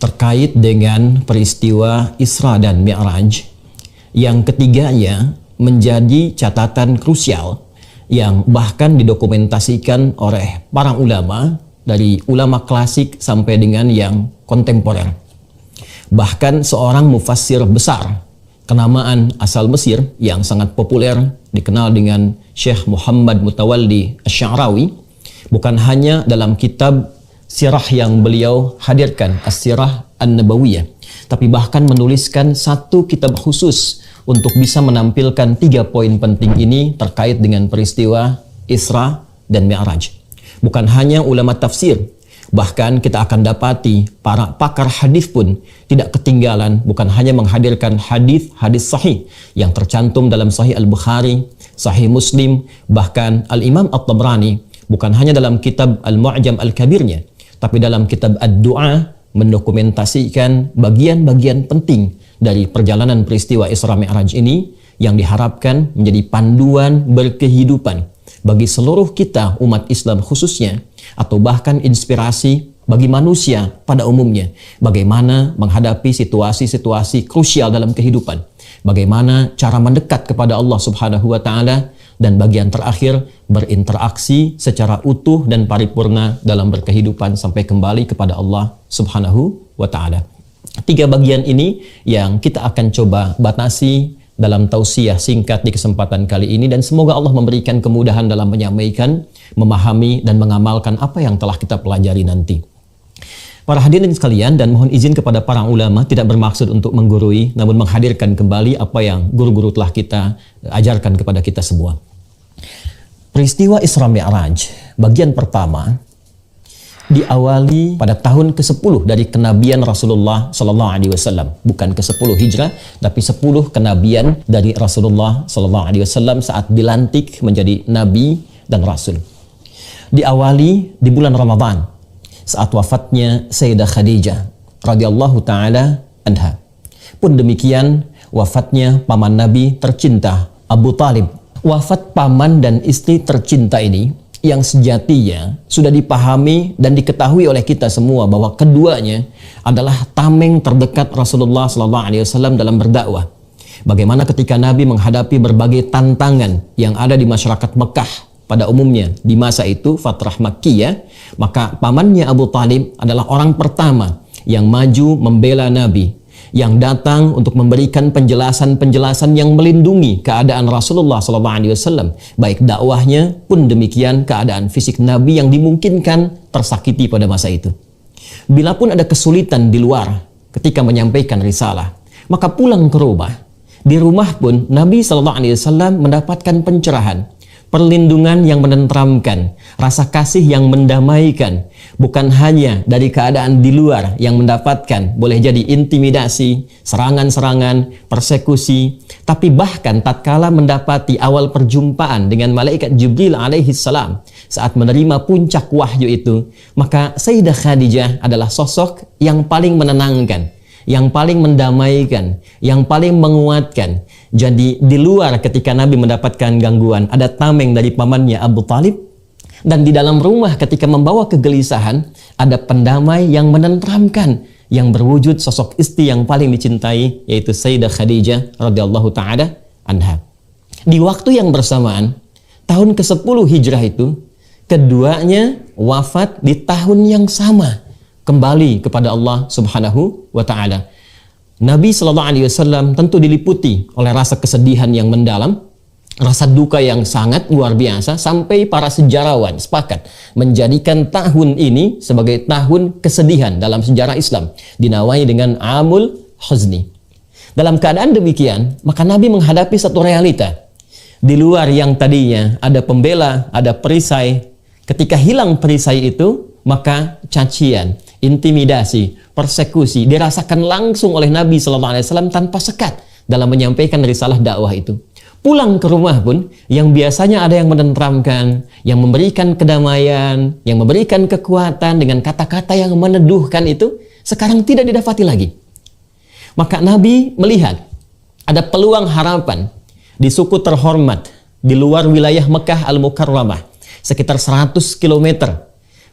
terkait dengan peristiwa Isra dan Mi'raj yang ketiganya menjadi catatan krusial yang bahkan didokumentasikan oleh para ulama, dari ulama klasik sampai dengan yang kontemporer. Bahkan seorang mufassir besar kenamaan asal Mesir yang sangat populer dikenal dengan Syekh Muhammad Mutawalli Asy-Sya'rawi, bukan hanya dalam kitab sirah yang beliau hadirkan, As-Sirah An-Nabawiyah, tapi bahkan menuliskan satu kitab khusus untuk bisa menampilkan 3 poin penting ini terkait dengan peristiwa Isra dan Mi'raj. Bukan hanya ulama tafsir, bahkan kita akan dapati para pakar hadis pun tidak ketinggalan, bukan hanya menghadirkan hadis-hadis sahih yang tercantum dalam Sahih Al-Bukhari, Sahih Muslim, bahkan Al-Imam At-Tabrani bukan hanya dalam kitab Al-Mu'jam Al-Kabirnya, tapi dalam kitab Ad-Du'a mendokumentasikan bagian-bagian penting dari perjalanan peristiwa Isra Mi'raj ini yang diharapkan menjadi panduan berkehidupan bagi seluruh kita umat Islam khususnya, atau bahkan inspirasi bagi manusia pada umumnya, bagaimana menghadapi situasi-situasi krusial dalam kehidupan, bagaimana cara mendekat kepada Allah Subhanahu wa Ta'ala, dan bagian terakhir berinteraksi secara utuh dan paripurna dalam berkehidupan sampai kembali kepada Allah Subhanahu wa Ta'ala. 3 bagian ini yang kita akan coba batasi dalam tausiah singkat di kesempatan kali ini, dan semoga Allah memberikan kemudahan dalam menyampaikan, memahami, dan mengamalkan apa yang telah kita pelajari nanti. Para hadirin sekalian, dan mohon izin kepada para ulama, tidak bermaksud untuk menggurui, namun menghadirkan kembali apa yang guru-guru telah kita ajarkan kepada kita semua. Peristiwa Isra Mi'raj bagian pertama diawali pada tahun ke-10 dari kenabian Rasulullah Sallallahu Alaihi Wasallam, bukan ke-10 Hijrah, tapi 10 kenabian dari Rasulullah Sallallahu Alaihi Wasallam saat dilantik menjadi Nabi dan Rasul. Diawali di bulan Ramadan saat wafatnya Sayyidah Khadijah radhiyallahu taala anha. Pun demikian wafatnya paman Nabi tercinta Abu Talib. Wafat paman dan istri tercinta ini yang sejatinya sudah dipahami dan diketahui oleh kita semua bahwa keduanya adalah tameng terdekat Rasulullah SAW dalam berdakwah. Bagaimana ketika Nabi menghadapi berbagai tantangan yang ada di masyarakat Mekah pada umumnya di masa itu, Fatrah Makkiyah, maka pamannya Abu Talib adalah orang pertama yang maju membela Nabi, yang datang untuk memberikan penjelasan-penjelasan yang melindungi keadaan Rasulullah SAW, baik dakwahnya pun demikian keadaan fisik Nabi yang dimungkinkan tersakiti pada masa itu. Bila pun ada kesulitan di luar ketika menyampaikan risalah, maka pulang ke rumah. Di rumah pun Nabi SAW mendapatkan pencerahan, perlindungan yang menenteramkan, rasa kasih yang mendamaikan, bukan hanya dari keadaan di luar yang mendapatkan boleh jadi intimidasi, serangan-serangan, persekusi, tapi bahkan tatkala mendapati awal perjumpaan dengan malaikat Jibril alaihi salam saat menerima puncak wahyu itu, maka Sayyidah Khadijah adalah sosok yang paling menenangkan, yang paling mendamaikan, yang paling menguatkan. Jadi di luar ketika Nabi mendapatkan gangguan, ada tameng dari pamannya Abu Talib, dan di dalam rumah ketika membawa kegelisahan, ada pendamai yang menenteramkan, yang berwujud sosok istri yang paling dicintai, yaitu Sayyidah Khadijah radhiyallahu taala anha. Di waktu yang bersamaan, tahun ke-10 Hijrah itu, keduanya wafat di tahun yang sama, kembali kepada Allah Subhanahu wa Ta'ala. Nabi Sallallahu Alaihi Wasallam tentu diliputi oleh rasa kesedihan yang mendalam, rasa duka yang sangat luar biasa, sampai para sejarawan sepakat menjadikan tahun ini sebagai tahun kesedihan dalam sejarah Islam, dinawai dengan Amul Huzni. Dalam keadaan demikian, maka Nabi menghadapi satu realita. Di luar yang tadinya ada pembela, ada perisai, ketika hilang perisai itu, maka cacian, intimidasi, persekusi dirasakan langsung oleh Nabi SAW tanpa sekat dalam menyampaikan risalah dakwah itu. Pulang ke rumah pun, yang biasanya ada yang menenteramkan, yang memberikan kedamaian, yang memberikan kekuatan dengan kata-kata yang meneduhkan itu, sekarang tidak didapati lagi. Maka Nabi melihat ada peluang harapan di suku terhormat di luar wilayah Mekah Al-Mukarramah, sekitar 100 km.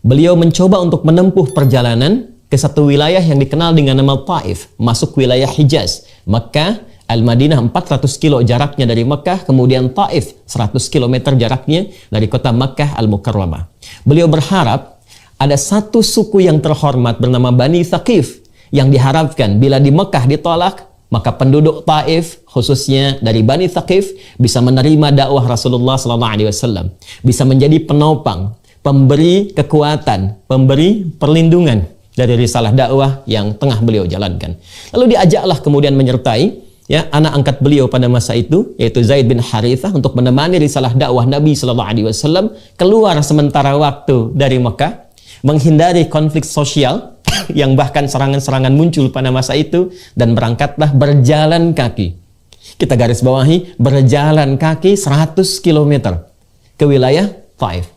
Beliau mencoba untuk menempuh perjalanan ke satu wilayah yang dikenal dengan nama Taif, masuk wilayah Hijaz. Makkah, Al-Madinah 400 kilo jaraknya dari Makkah, kemudian Taif 100 km jaraknya dari kota Makkah Al-Mukarramah. Beliau berharap ada satu suku yang terhormat bernama Bani Thaqif yang diharapkan bila di Makkah ditolak, maka penduduk Taif khususnya dari Bani Thaqif bisa menerima dakwah Rasulullah SAW, bisa menjadi penopang, pemberi kekuatan, pemberi perlindungan dari risalah dakwah yang tengah beliau jalankan. Lalu diajaklah kemudian menyertai anak angkat beliau pada masa itu, yaitu Zaid bin Harithah, untuk menemani risalah dakwah Nabi SAW keluar sementara waktu dari Mekah, menghindari konflik sosial yang bahkan serangan-serangan muncul pada masa itu, dan berangkatlah berjalan kaki. Kita garis bawahi, berjalan kaki 100 km ke wilayah Taif.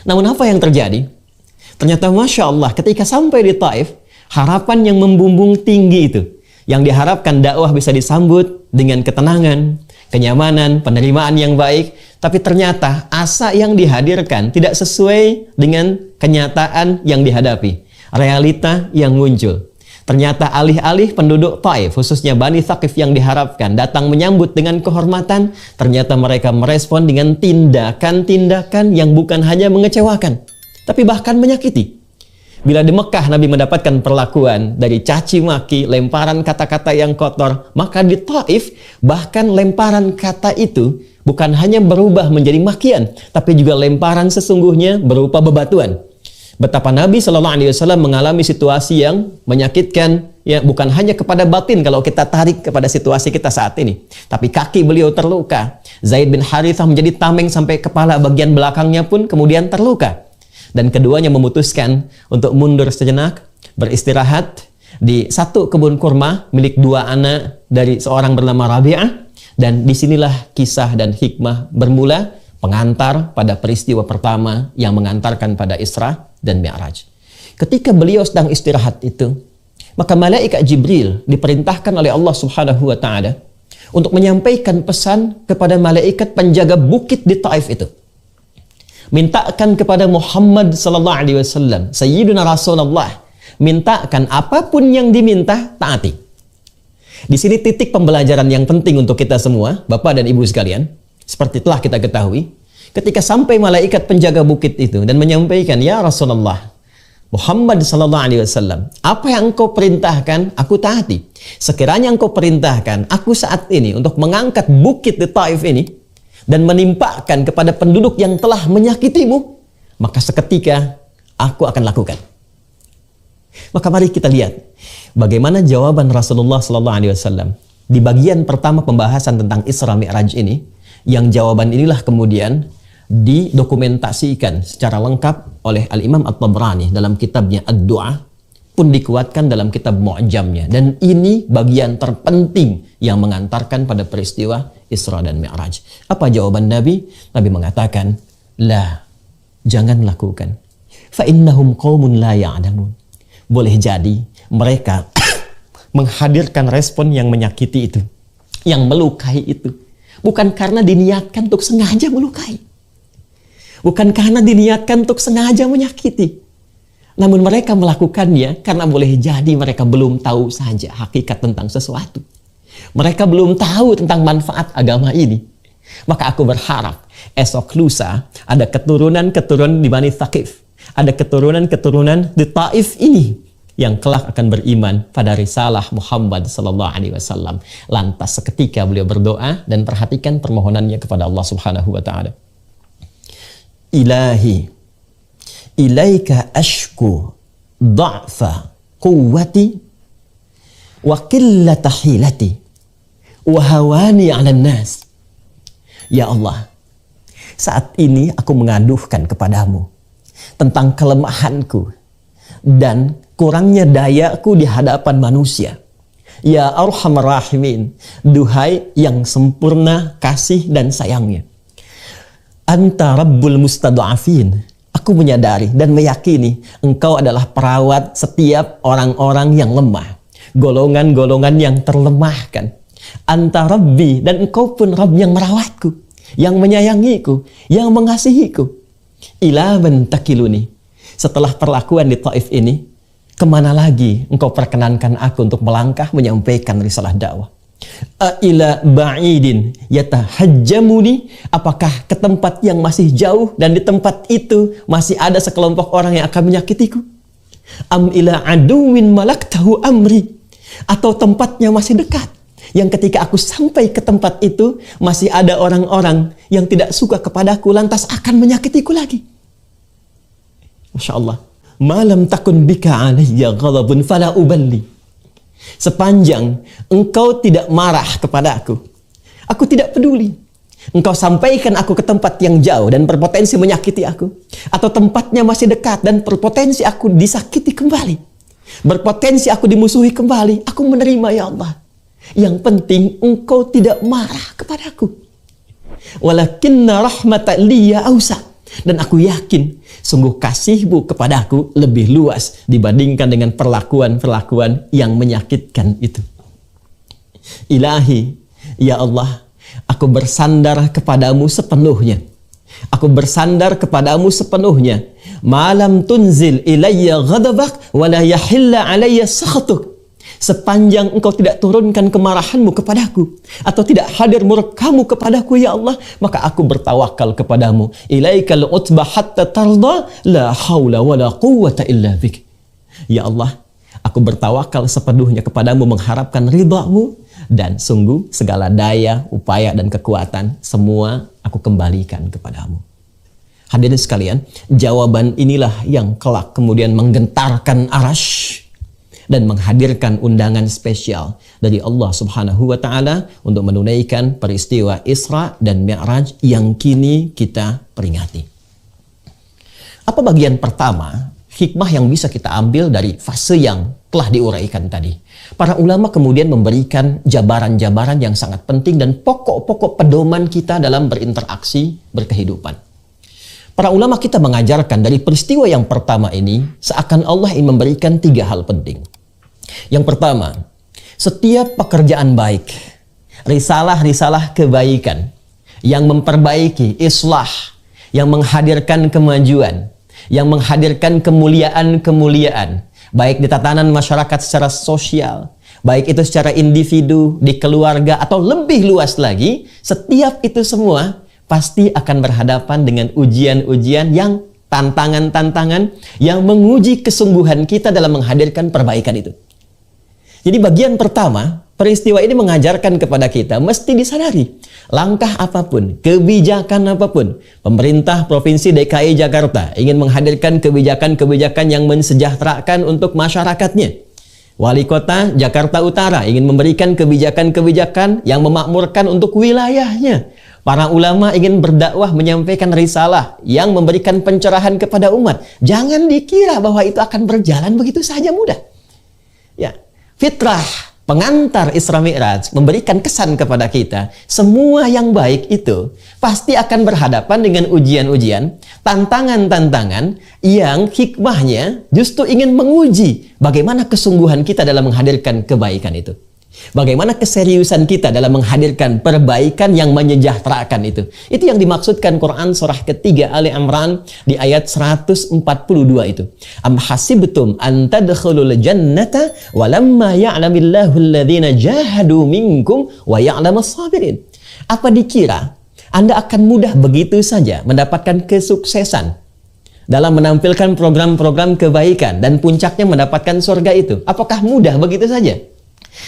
Namun apa yang terjadi? Ternyata Masya Allah, ketika sampai di Taif, harapan yang membumbung tinggi itu, yang diharapkan dakwah bisa disambut dengan ketenangan, kenyamanan, penerimaan yang baik, tapi ternyata asa yang dihadirkan tidak sesuai dengan kenyataan yang dihadapi, realita yang muncul. Ternyata alih-alih penduduk Taif, khususnya Bani Thaqif yang diharapkan datang menyambut dengan kehormatan, ternyata mereka merespon dengan tindakan-tindakan yang bukan hanya mengecewakan, tapi bahkan menyakiti. Bila di Mekah Nabi mendapatkan perlakuan dari caci maki, lemparan kata-kata yang kotor, maka di Taif bahkan lemparan kata itu bukan hanya berubah menjadi makian, tapi juga lemparan sesungguhnya berupa bebatuan. Betapa Nabi SAW mengalami situasi yang menyakitkan, bukan hanya kepada batin kalau kita tarik kepada situasi kita saat ini, tapi kaki beliau terluka. Zaid bin Harithah menjadi tameng sampai kepala bagian belakangnya pun kemudian terluka. Dan keduanya memutuskan untuk mundur sejenak, beristirahat di satu kebun kurma milik dua anak dari seorang bernama Rabi'ah. Dan disinilah kisah dan hikmah bermula, pengantar pada peristiwa pertama yang mengantarkan pada Isra dan Mi'raj. Ketika beliau sedang istirahat itu, maka malaikat Jibril diperintahkan oleh Allah Subhanahu wa Ta'ala untuk menyampaikan pesan kepada malaikat penjaga bukit di Taif itu. Mintakan kepada Muhammad sallallahu alaihi wasallam, Sayyiduna Rasulullah, mintakan apapun yang diminta, taati. Di sini titik pembelajaran yang penting untuk kita semua, Bapak dan Ibu sekalian. Seperti telah kita ketahui, ketika sampai malaikat penjaga bukit itu dan menyampaikan, ya Rasulullah Muhammad sallallahu alaihi wasallam, apa yang engkau perintahkan, aku taati. Sekiranya engkau perintahkan aku saat ini untuk mengangkat bukit di Taif ini dan menimpakan kepada penduduk yang telah menyakitimu, maka seketika aku akan lakukan. Maka mari kita lihat bagaimana jawaban Rasulullah SAW di bagian pertama pembahasan tentang Isra Mi'raj ini, yang jawaban inilah kemudian didokumentasikan secara lengkap oleh Al-Imam At-Tabrani dalam kitabnya Ad-Du'a, pun dikuatkan dalam kitab Mu'jamnya. Dan ini bagian terpenting yang mengantarkan pada peristiwa Isra dan Mi'raj. Apa jawaban Nabi? Nabi mengatakan, la, jangan lakukan. Fa innahum qaumun la ya'lamun. Boleh jadi mereka menghadirkan respon yang menyakiti itu, yang melukai itu, bukan karena diniatkan untuk sengaja melukai, bukan karena diniatkan untuk sengaja menyakiti, namun mereka melakukannya karena boleh jadi mereka belum tahu saja hakikat tentang sesuatu. Mereka belum tahu tentang manfaat agama ini. Maka aku berharap esok lusa ada keturunan-keturunan di Bani Thaqif, ada keturunan-keturunan di Taif ini yang kelak akan beriman pada risalah Muhammad sallallahu alaihi wasallam. Lantas seketika beliau berdoa dan perhatikan permohonannya kepada Allah Subhanahu wa Ta'ala. Ilahi, ilaika ashku dha'fa quwwati wa qillata hilati wahawani 'alan nas. Ya Allah, saat ini aku mengaduhkan kepadamu tentang kelemahanku dan kurangnya dayaku di hadapan manusia. Ya Arhamar Rahimin, duhai yang sempurna kasih dan sayangnya. Anta Rabbul Mustad'afin. Aku menyadari dan meyakini Engkau adalah perawat setiap orang-orang yang lemah, golongan-golongan yang terlemahkan. Anta Rabbi, dan Engkau pun Rabb yang merawatku, yang menyayangiku, yang mengasihiku. Ila man takiluni. Setelah perlakuan di Taif ini, kemana lagi engkau perkenankan aku untuk melangkah menyampaikan risalah dakwah? Ila ba'idin yatahajjamuni, apakah ke tempat yang masih jauh dan di tempat itu masih ada sekelompok orang yang akan menyakitiku? Am ila aduwin malaktahu amri, atau tempatnya masih dekat yang ketika aku sampai ke tempat itu masih ada orang-orang yang tidak suka kepadaku lantas akan menyakitiku lagi. Masya Allah. Malam takun bika alayya ghadabun fala uballi, sepanjang engkau tidak marah kepada aku tidak peduli. Engkau sampaikan aku ke tempat yang jauh dan berpotensi menyakiti aku, atau tempatnya masih dekat dan berpotensi aku disakiti kembali, berpotensi aku dimusuhi kembali, aku menerima ya Allah. Yang penting engkau tidak marah kepadaku. Walakinna rahmatan liya ausa, dan aku yakin sungguh kasihmu kepadaku lebih luas dibandingkan dengan perlakuan-perlakuan yang menyakitkan itu. Ilahi, ya Allah, aku bersandar kepadamu sepenuhnya. Aku bersandar kepadamu sepenuhnya. Malam tunzil ilayya ghadabak wa la yahilla alayya sakhatuk, sepanjang engkau tidak turunkan kemarahanmu kepadaku atau tidak hadir murkamu kepadaku ya Allah, maka aku bertawakal kepadamu. Ilaikal utbah hatta tarda la haula wala quwwata illa bik. Ya Allah, aku bertawakal sepenuhnya kepadamu mengharapkan ridhamu, dan sungguh segala daya, upaya dan kekuatan semua aku kembalikan kepadamu. Hadirin sekalian, jawaban inilah yang kelak kemudian menggentarkan arasy dan menghadirkan undangan spesial dari Allah Subhanahu wa Ta'ala untuk menunaikan peristiwa Isra dan Mi'raj yang kini kita peringati. Apa bagian pertama, hikmah yang bisa kita ambil dari fase yang telah diuraikan tadi? Para ulama kemudian memberikan jabaran-jabaran yang sangat penting dan pokok-pokok pedoman kita dalam berinteraksi berkehidupan. Para ulama kita mengajarkan dari peristiwa yang pertama ini, seakan Allah ingin memberikan 3 hal penting. Yang pertama, setiap pekerjaan baik, risalah-risalah kebaikan yang memperbaiki, islah, yang menghadirkan kemajuan, yang menghadirkan kemuliaan-kemuliaan, baik di tatanan masyarakat secara sosial, baik itu secara individu, di keluarga, atau lebih luas lagi, setiap itu semua pasti akan berhadapan dengan ujian-ujian yang tantangan-tantangan yang menguji kesungguhan kita dalam menghadirkan perbaikan itu. Jadi bagian pertama, peristiwa ini mengajarkan kepada kita mesti disadari, langkah apapun, kebijakan apapun, pemerintah Provinsi DKI Jakarta ingin menghadirkan kebijakan-kebijakan yang mensejahterakan untuk masyarakatnya. Wali Kota Jakarta Utara ingin memberikan kebijakan-kebijakan yang memakmurkan untuk wilayahnya. Para ulama ingin berdakwah menyampaikan risalah yang memberikan pencerahan kepada umat. Jangan dikira bahwa itu akan berjalan begitu saja mudah. Ya. Fitrah pengantar Isra Mi'raj memberikan kesan kepada kita, semua yang baik itu pasti akan berhadapan dengan ujian-ujian, tantangan-tantangan yang hikmahnya justru ingin menguji bagaimana kesungguhan kita dalam menghadirkan kebaikan itu. Bagaimana keseriusan kita dalam menghadirkan perbaikan yang menyejahterakan itu. Itu yang dimaksudkan Quran surah ketiga Ali Imran di ayat 142 itu. Am hasibtum an tadkhulul jannata walamma ya'lamillahu alladhina jahadu minkum wa ya'lamas sabirin. Apa dikira Anda akan mudah begitu saja mendapatkan kesuksesan dalam menampilkan program-program kebaikan dan puncaknya mendapatkan surga itu? Apakah mudah begitu saja?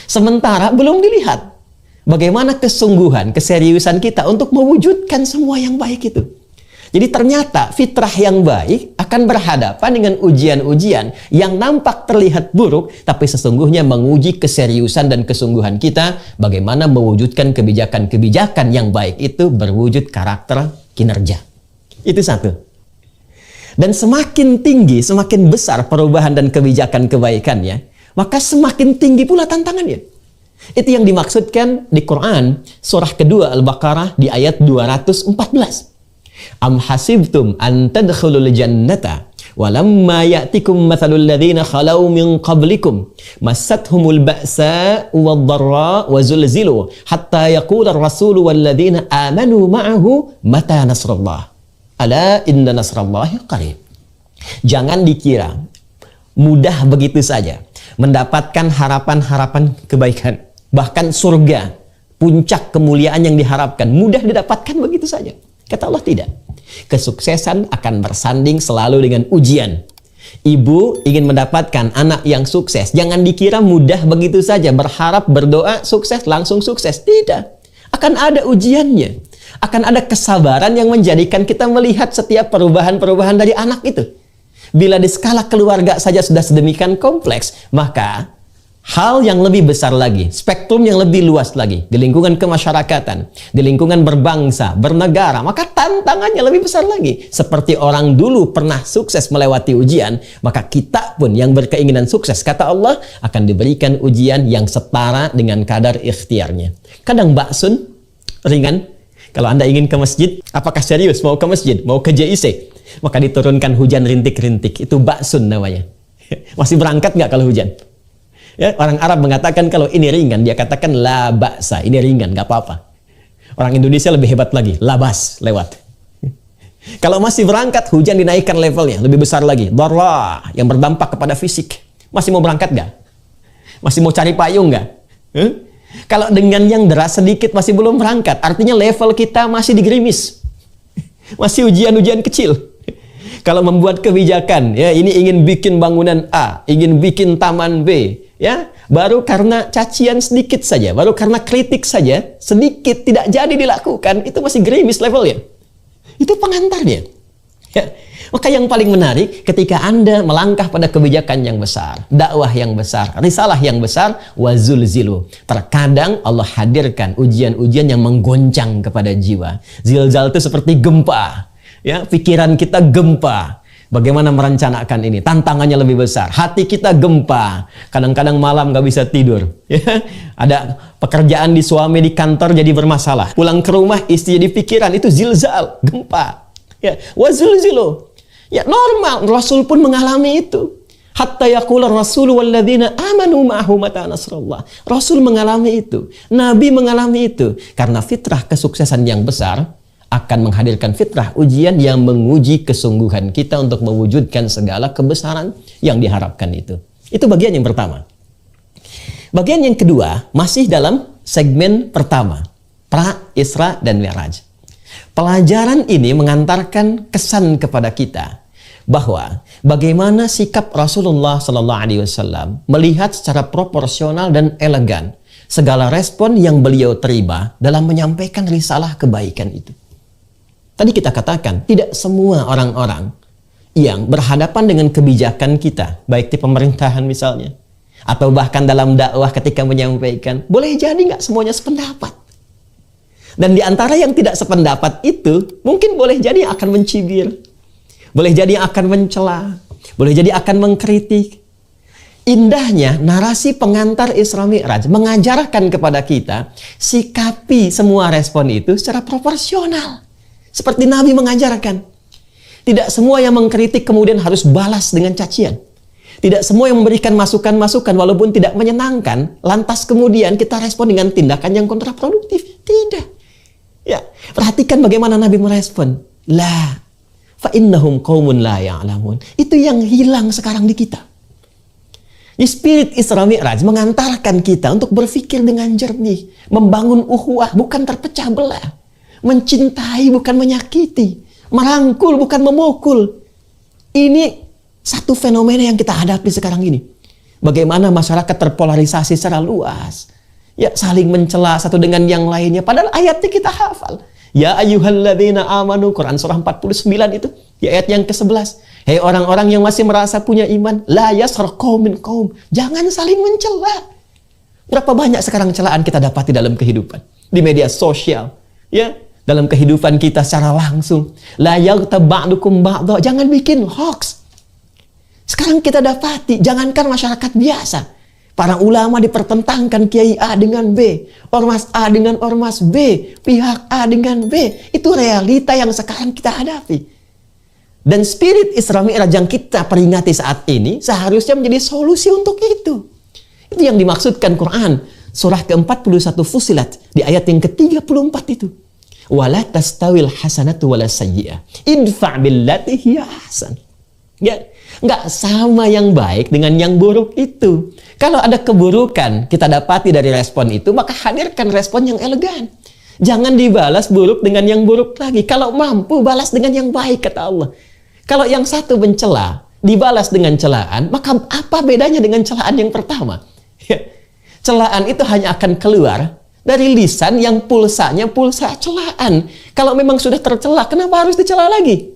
Sementara belum dilihat bagaimana kesungguhan, keseriusan kita untuk mewujudkan semua yang baik itu. Jadi ternyata fitrah yang baik akan berhadapan dengan ujian-ujian yang nampak terlihat buruk, tapi sesungguhnya menguji keseriusan dan kesungguhan kita bagaimana mewujudkan kebijakan-kebijakan yang baik itu berwujud karakter kinerja. Itu satu. Dan semakin tinggi, semakin besar perubahan dan kebijakan kebaikannya, maka semakin tinggi pula tantangannya. Itu yang dimaksudkan di Quran surah kedua Al-Baqarah di ayat 214. Am hasibtum an tadkhulul jannata walamma ya'tikum mathalul ladzina khalau min qablikum massathumul ba'sa wad-dharra wa zulzilu hatta yaqula ar-rasulu wal ladzina amanu ma'ahu mata nasrullah ala inna nasrallahi qarib. Jangan dikira mudah begitu saja mendapatkan harapan-harapan kebaikan, bahkan surga, puncak kemuliaan yang diharapkan, mudah didapatkan begitu saja. Kata Allah tidak. Kesuksesan akan bersanding selalu dengan ujian. Ibu ingin mendapatkan anak yang sukses, jangan dikira mudah begitu saja, berharap, berdoa, sukses, langsung sukses. Tidak. Akan ada ujiannya. Akan ada kesabaran yang menjadikan kita melihat setiap perubahan-perubahan dari anak itu. Bila di skala keluarga saja sudah sedemikian kompleks, maka hal yang lebih besar lagi, spektrum yang lebih luas lagi, di lingkungan kemasyarakatan, di lingkungan berbangsa, bernegara, maka tantangannya lebih besar lagi. Seperti orang dulu pernah sukses melewati ujian, maka kita pun yang berkeinginan sukses, kata Allah, akan diberikan ujian yang setara dengan kadar ikhtiarnya. Kadang baksun, ringan. Kalau Anda ingin ke masjid, apakah serius mau ke masjid, mau ke JIC, maka diturunkan hujan rintik-rintik. Itu baksun namanya. Masih berangkat nggak kalau hujan? Ya, orang Arab mengatakan kalau ini ringan, dia katakan la ba'sa, ini ringan, nggak apa-apa. Orang Indonesia lebih hebat lagi, labas, lewat. Kalau masih berangkat, hujan dinaikkan levelnya, lebih besar lagi. Darah, yang berdampak kepada fisik. Masih mau berangkat nggak? Masih mau cari payung nggak? Kalau dengan yang deras sedikit masih belum berangkat, artinya level kita masih digerimis. Masih ujian-ujian kecil. Kalau membuat kebijakan, ya ini ingin bikin bangunan A, ingin bikin taman B, ya baru karena cacian sedikit saja, baru karena kritik saja, sedikit tidak jadi dilakukan, itu masih gerimis levelnya. Itu pengantarnya. Ya. Maka yang paling menarik ketika Anda melangkah pada kebijakan yang besar, dakwah yang besar, risalah yang besar, wazulzilu. Terkadang Allah hadirkan ujian-ujian yang menggoncang kepada jiwa. Zilzal itu seperti gempa. Ya, pikiran kita gempa. Bagaimana merencanakan ini? Tantangannya lebih besar. Hati kita gempa. Kadang-kadang malam nggak bisa tidur. Ya, ada pekerjaan di suami di kantor jadi bermasalah. Pulang ke rumah istri jadi pikiran, itu zilzal, gempa. Ya, wazulzilu. Ya normal, Rasul pun mengalami itu. Hatta yaqula Rasul walladzina amanu ma'ahu mata nasrullah. Rasul mengalami itu. Nabi mengalami itu. Karena fitrah kesuksesan yang besar akan menghadirkan fitrah ujian yang menguji kesungguhan kita untuk mewujudkan segala kebesaran yang diharapkan itu. Itu bagian yang pertama. Bagian yang kedua masih dalam segmen pertama, Pra, Isra, dan Mi'raj. Pelajaran ini mengantarkan kesan kepada kita bahwa bagaimana sikap Rasulullah SAW melihat secara proporsional dan elegan segala respon yang beliau terima dalam menyampaikan risalah kebaikan itu. Tadi kita katakan, tidak semua orang-orang yang berhadapan dengan kebijakan kita, baik di pemerintahan misalnya, atau bahkan dalam dakwah ketika menyampaikan, boleh jadi nggak semuanya sependapat. Dan di antara yang tidak sependapat itu, mungkin boleh jadi akan mencibir, boleh jadi akan mencela, boleh jadi akan mengkritik. Indahnya narasi pengantar Isra Mi'raj mengajarkan kepada kita, sikapi semua respon itu secara proporsional. Seperti Nabi mengajarkan. Tidak semua yang mengkritik kemudian harus balas dengan cacian. Tidak semua yang memberikan masukan-masukan walaupun tidak menyenangkan, lantas kemudian kita respon dengan tindakan yang kontraproduktif. Tidak. Ya, perhatikan bagaimana Nabi merespon. La, fa innahum qaumun la ya'lamun. Itu yang hilang sekarang di kita. Di spirit Isra Mi'raj mengantarkan kita untuk berpikir dengan jernih, membangun ukhuwah bukan terpecah belah, mencintai bukan menyakiti, merangkul bukan memukul. Ini satu fenomena yang kita hadapi sekarang ini. Bagaimana masyarakat terpolarisasi secara luas. Ya, saling mencela satu dengan yang lainnya. Padahal ayatnya kita hafal. Ya ayyuhalladzina amanu, Quran surah 49 itu. Di ayat yang ke-11. Hei orang-orang yang masih merasa punya iman. La yaskhar qaumin qaum. Jangan saling mencela. Berapa banyak sekarang celaan kita dapati dalam kehidupan. Di media sosial. Ya, dalam kehidupan kita secara langsung. La yaghtab ba'dukum ba'dha. Jangan bikin hoax. Sekarang kita dapati, jangankan masyarakat biasa. Para ulama dipertentangkan Kiai A dengan B, Ormas A dengan Ormas B, pihak A dengan B. Itu realita yang sekarang kita hadapi. Dan spirit Isra Mi'raj yang kita peringati saat ini seharusnya menjadi solusi untuk itu. Itu yang dimaksudkan Quran. Surah ke-41 Fussilat di ayat yang ke-34 itu. Wala tastawil hasanatu wala sayyi'ah. Idfa' billati hiya ahsan. Ya, nggak sama yang baik dengan yang buruk itu. Kalau ada keburukan kita dapati dari respon itu, maka hadirkan respon yang elegan. Jangan dibalas buruk dengan yang buruk lagi. Kalau mampu, balas dengan yang baik, kata Allah. Kalau yang satu mencela, dibalas dengan celaan, maka apa bedanya dengan celaan yang pertama? Ya, celaan itu hanya akan keluar dari lisan yang pulsanya pulsa celaan. Kalau memang sudah tercela, kenapa harus dicela lagi?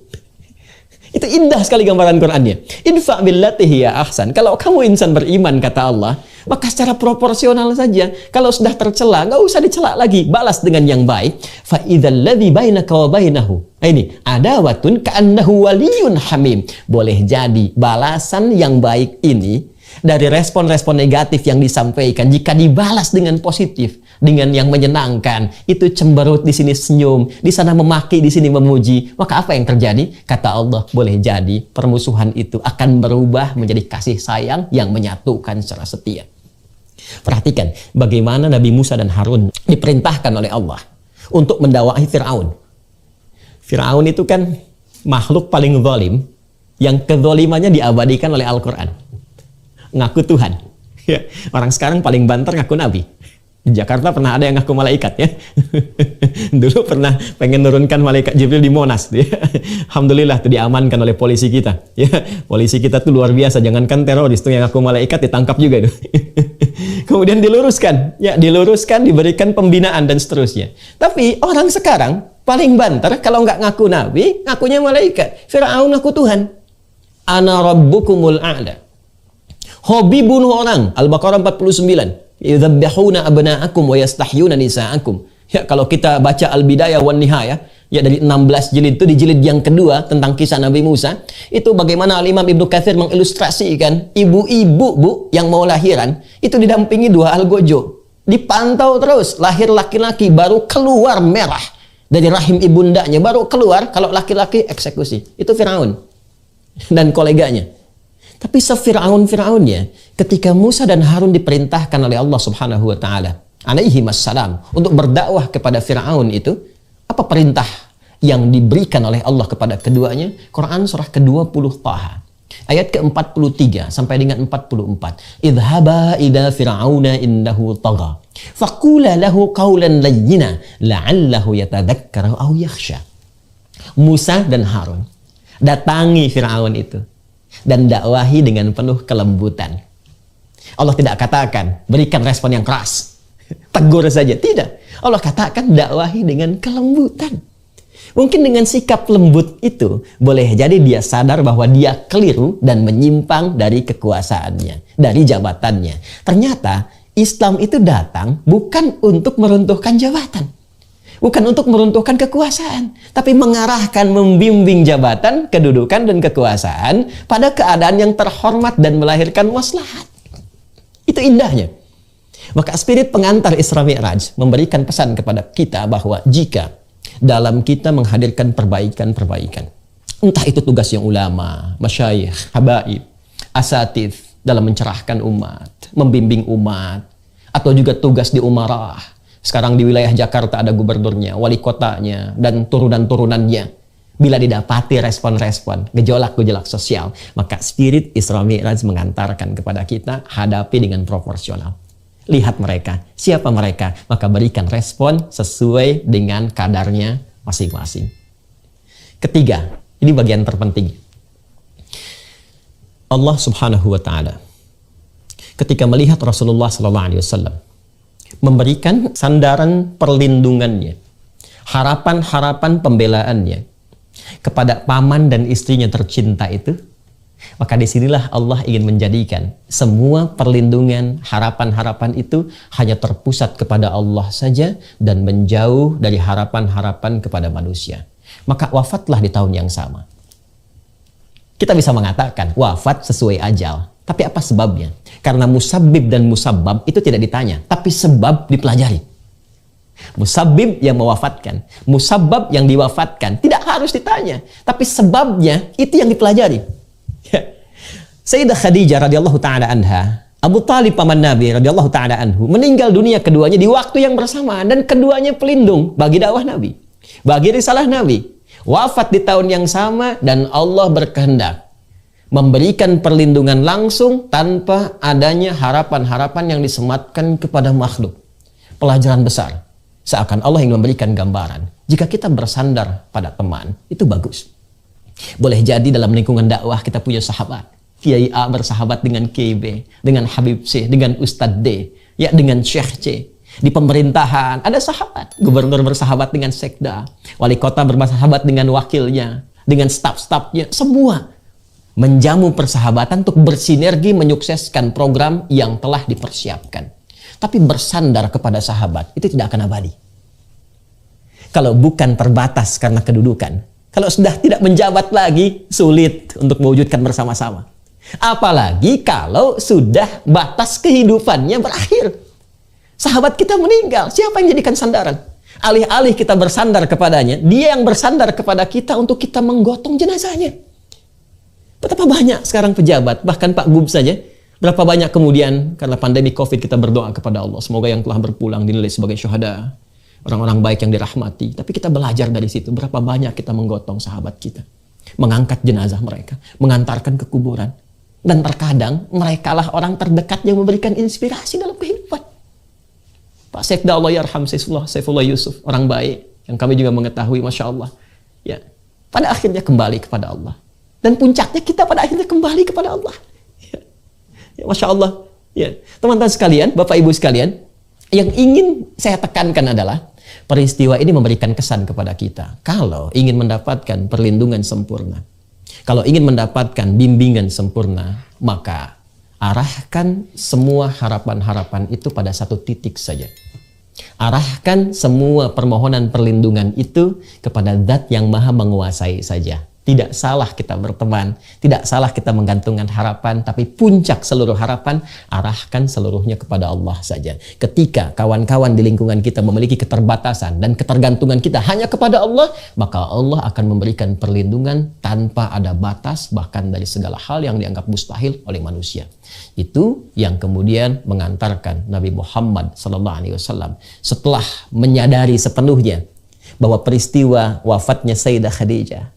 Itu indah sekali gambaran Qur'annya. Idfa' billati hiya ahsan. Kalau kamu insan beriman, kata Allah, maka secara proporsional saja. Kalau sudah tercela, nggak usah dicela lagi. Balas dengan yang baik. Fa idzal ladzi bainaka wa bainahu. Ini adawatun ka'annahu waliyyun hamim. Boleh jadi balasan yang baik ini dari respon-respon negatif yang disampaikan, jika dibalas dengan positif, dengan yang menyenangkan, itu cemberut, di sini senyum, di sana memaki, di sini memuji, maka apa yang terjadi? Kata Allah, boleh jadi permusuhan itu akan berubah menjadi kasih sayang yang menyatukan secara setia. Perhatikan bagaimana Nabi Musa dan Harun diperintahkan oleh Allah untuk mendakwahi Fir'aun. Fir'aun itu kan makhluk paling zalim yang kezalimannya diabadikan oleh Al-Quran. Ngaku Tuhan. Ya, orang sekarang paling banter ngaku nabi. Di Jakarta pernah ada yang ngaku malaikat, ya. Dulu pernah pengen nurunkan malaikat Jibril di Monas, ya. Alhamdulillah tuh diamankan oleh polisi kita. Ya, polisi kita tuh luar biasa, jangankan teroris tuh yang ngaku malaikat ditangkap juga tuh. Kemudian diluruskan, ya, diberikan pembinaan dan seterusnya. Tapi orang sekarang paling banter kalau nggak ngaku nabi, ngakunya malaikat. Fir'aun ngaku Tuhan. Ana rabbukumul a'la. Hobi bunuh orang, Al-Baqarah 49. Yudzabbihuna abna'akum wa yastahyuna nisa'akum. Ya, kalau kita baca Al-Bidayah wan Nihayah, ya dari 16 jilid itu, di jilid yang kedua tentang kisah Nabi Musa, itu bagaimana Al-Imam Ibnu Katsir mengilustrasikan ibu-ibu, Bu, yang mau lahiran, itu didampingi dua algojo. Dipantau terus, lahir laki-laki baru keluar merah dari rahim ibundanya, baru keluar, kalau laki-laki eksekusi. Itu Firaun dan koleganya. Tapi sefir'aun-fir'aunnya, ketika Musa dan Harun diperintahkan oleh Allah Subhanahu wa taala alaihi wassalam untuk berdakwah kepada Fir'aun itu, apa perintah yang diberikan oleh Allah kepada keduanya? Quran surah ke-20 Taha ayat ke-43 sampai dengan 44. Idhaba ila fir'auna innahu tagha faqula lahu qawlan layyina la'allahu yatadhakkaru aw yakhsha. Musa dan Harun datangi Fir'aun itu dan dakwahi dengan penuh kelembutan. Allah tidak katakan berikan respon yang keras, tegur saja, tidak. Allah katakan dakwahi dengan kelembutan. Mungkin dengan sikap lembut itu boleh jadi dia sadar bahwa dia keliru dan menyimpang dari kekuasaannya, dari jabatannya. Ternyata Islam itu datang bukan untuk meruntuhkan jabatan, bukan untuk meruntuhkan kekuasaan, tapi mengarahkan, membimbing jabatan, kedudukan, dan kekuasaan pada keadaan yang terhormat dan melahirkan maslahat. Itu indahnya. Maka spirit pengantar Isra Mi'raj memberikan pesan kepada kita bahwa jika dalam kita menghadirkan perbaikan-perbaikan, entah itu tugas yang ulama, masyayikh, habaib, asatidz dalam mencerahkan umat, membimbing umat, atau juga tugas di umarah. Sekarang di wilayah Jakarta ada gubernurnya, wali kotanya, dan turunan-turunannya. Bila didapati respon-respon, gejolak-gejolak sosial, maka spirit Isra Mi'raj mengantarkan kepada kita, hadapi dengan proporsional. Lihat mereka, siapa mereka, maka berikan respon sesuai dengan kadarnya masing-masing. Ketiga, ini bagian terpenting. Allah Subhanahu wa taala ketika melihat Rasulullah sallallahu alaihi wasallam memberikan sandaran perlindungannya, harapan-harapan pembelaannya kepada paman dan istrinya tercinta itu, maka disinilah Allah ingin menjadikan semua perlindungan, harapan-harapan itu hanya terpusat kepada Allah saja dan menjauh dari harapan-harapan kepada manusia. Maka wafatlah di tahun yang sama. Kita bisa mengatakan wafat sesuai ajal. Tapi apa sebabnya? Karena musabbib dan musabbab itu tidak ditanya, tapi sebab dipelajari. Musabbib yang mewafatkan, musabbab yang diwafatkan tidak harus ditanya, tapi sebabnya itu yang dipelajari. Sayyidah Khadijah radhiyallahu taala anha, Abu Talib paman Nabi radhiyallahu taala anhu, meninggal dunia keduanya di waktu yang bersamaan, dan keduanya pelindung bagi dakwah Nabi, bagi risalah Nabi. Wafat di tahun yang sama, dan Allah berkehendak memberikan perlindungan langsung tanpa adanya harapan-harapan yang disematkan kepada makhluk. Pelajaran besar. Seakan Allah yang memberikan gambaran. Jika kita bersandar pada teman, itu bagus. Boleh jadi dalam lingkungan dakwah kita punya sahabat. Kiai A bersahabat dengan Kiai B, dengan Habib C, dengan Ustadz D, ya dengan Syekh C. Di pemerintahan ada sahabat. Gubernur bersahabat dengan sekda. Wali kota bersahabat dengan wakilnya, dengan staf-stafnya. Semua menjamu persahabatan untuk bersinergi menyukseskan program yang telah dipersiapkan. Tapi bersandar kepada sahabat itu tidak akan abadi. Kalau bukan terbatas karena kedudukan, kalau sudah tidak menjabat lagi, sulit untuk mewujudkan bersama-sama. Apalagi kalau sudah batas kehidupannya berakhir. Sahabat kita meninggal, siapa yang jadikan sandaran? Alih-alih kita bersandar kepadanya, dia yang bersandar kepada kita untuk kita menggotong jenazahnya. Betapa banyak sekarang pejabat, bahkan Pak Gub saja, berapa banyak kemudian karena pandemi COVID kita berdoa kepada Allah. Semoga yang telah berpulang dinilai sebagai syuhada, orang-orang baik yang dirahmati. Tapi kita belajar dari situ, berapa banyak kita menggotong sahabat kita. Mengangkat jenazah mereka, mengantarkan ke kuburan. Dan terkadang mereka lah orang terdekat yang memberikan inspirasi dalam kehidupan. Pak Sekda Allah Yarham Saifullah Yusuf, orang baik, yang kami juga mengetahui, Masya Allah. Ya, pada akhirnya kembali kepada Allah. Dan puncaknya kita pada akhirnya kembali kepada Allah. Ya, Masya Allah. Ya, teman-teman sekalian, Bapak Ibu sekalian, yang ingin saya tekankan adalah peristiwa ini memberikan kesan kepada kita. Kalau ingin mendapatkan perlindungan sempurna, kalau ingin mendapatkan bimbingan sempurna, maka arahkan semua harapan-harapan itu pada satu titik saja. Arahkan semua permohonan perlindungan itu kepada Zat yang Maha Menguasai saja. Tidak salah kita berteman, tidak salah kita menggantungkan harapan, tapi puncak seluruh harapan, arahkan seluruhnya kepada Allah saja. Ketika kawan-kawan di lingkungan kita memiliki keterbatasan dan ketergantungan kita hanya kepada Allah, maka Allah akan memberikan perlindungan tanpa ada batas, bahkan dari segala hal yang dianggap mustahil oleh manusia. Itu yang kemudian mengantarkan Nabi Muhammad SAW setelah menyadari sepenuhnya bahwa peristiwa wafatnya Sayyidah Khadijah,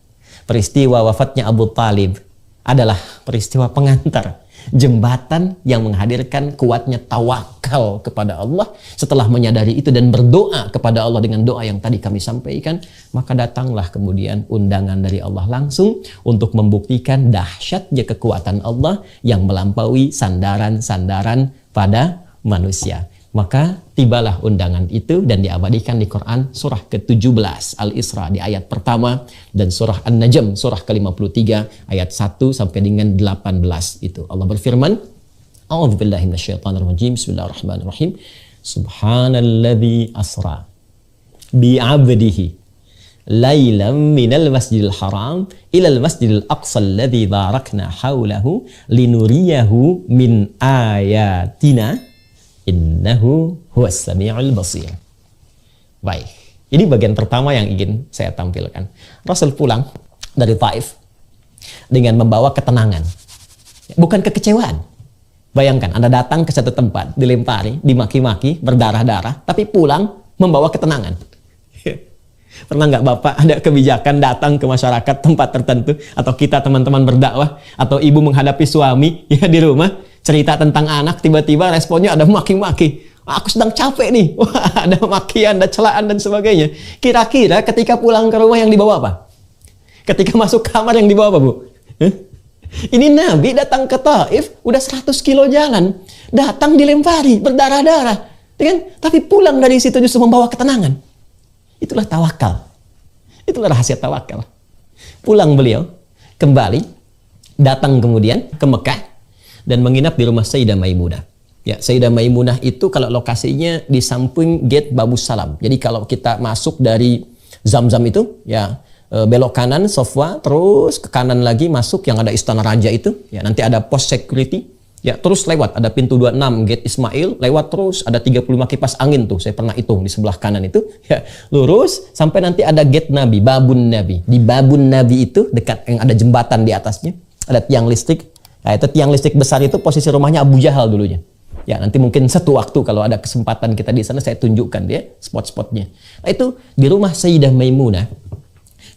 peristiwa wafatnya Abu Talib adalah peristiwa pengantar, jembatan yang menghadirkan kuatnya tawakal kepada Allah. Setelah menyadari itu dan berdoa kepada Allah dengan doa yang tadi kami sampaikan, maka datanglah kemudian undangan dari Allah langsung untuk membuktikan dahsyatnya kekuatan Allah yang melampaui sandaran-sandaran pada manusia. Maka tibalah undangan itu dan diabadikan di Quran surah ke-17 Al-Isra di ayat pertama dan surah An-Najm surah ke-53 ayat 1 sampai dengan 18 itu. Allah berfirman, A'udzubillahi minasyaitonirrajim. Bismillahirrahmanirrahim. Subhanalladzi asra bi 'abdihi lailan minal masjidil haram ilal masjidil aqsa alladzi barakna haulahu linuriyahu min ayatina innahu huwas sami'ul basir. Baik, ini bagian pertama yang ingin saya tampilkan. Rasul pulang dari Taif dengan membawa ketenangan, bukan kekecewaan. Bayangkan, Anda datang ke satu tempat, dilempari, dimaki-maki, berdarah-darah, tapi pulang membawa ketenangan. Pernah nggak Bapak ada kebijakan datang ke masyarakat tempat tertentu, atau kita teman-teman berdakwah, atau ibu menghadapi suami ya di rumah, cerita tentang anak, tiba-tiba responnya ada maki-maki. Aku sedang capek nih. Wah, ada makian, ada celaan dan sebagainya. Kira-kira ketika pulang ke rumah yang dibawa apa? Ketika masuk kamar yang dibawa apa, Bu? Ini Nabi datang ke Taif, udah 100 kilo jalan. Datang dilempari, berdarah-darah. Tapi pulang dari situ justru membawa ketenangan. Itulah tawakal. Itulah rahasia tawakal. Pulang beliau, kembali, datang kemudian ke Mekah, dan menginap di rumah Sayyidah Maimunah. Ya, Sayyidah Maimunah itu kalau lokasinya di samping gate Babu Salam. Jadi kalau kita masuk dari Zamzam itu, ya belok kanan Sofwa, terus ke kanan lagi masuk yang ada Istana Raja itu. Ya, nanti ada pos security. Ya, terus lewat ada pintu 26 gate Ismail, lewat terus ada 35 kipas angin tuh. Saya pernah hitung di sebelah kanan itu. Ya, lurus sampai nanti ada gate Nabi, Babun Nabi. Di Babun Nabi itu dekat yang ada jembatan di atasnya, ada tiang listrik. Nah, itu tiang listrik besar itu posisi rumahnya Abu Jahal dulunya. Ya, nanti mungkin satu waktu kalau ada kesempatan kita di sana saya tunjukkan dia spot-spotnya. Nah, itu di rumah Sayyidah Maimunah.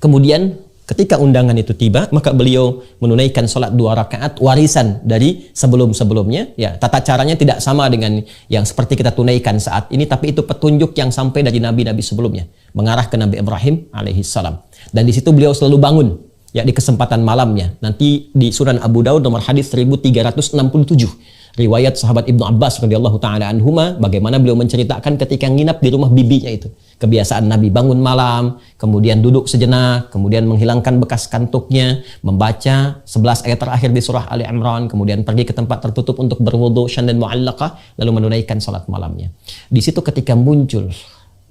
Kemudian Ketika undangan itu tiba, maka beliau menunaikan sholat 2 rakaat warisan dari sebelum-sebelumnya. Ya, tata caranya tidak sama dengan yang seperti kita tunaikan saat ini, tapi itu petunjuk yang sampai dari nabi-nabi sebelumnya, mengarah ke Nabi Ibrahim alaihissalam. Dan di situ beliau selalu bangun, ya, di kesempatan malamnya. Nanti di Sunan Abu Daud nomor hadis 1367. Riwayat sahabat Ibnu Abbas radhiyallahu taala anhuma, bagaimana beliau menceritakan ketika nginap di rumah bibinya itu. Kebiasaan Nabi bangun malam, kemudian duduk sejenak, kemudian menghilangkan bekas kantuknya, membaca 11 ayat terakhir di surah Ali Imran, kemudian pergi ke tempat tertutup untuk berwudu syan dan mu'allaqah, lalu menunaikan salat malamnya. Di situ ketika muncul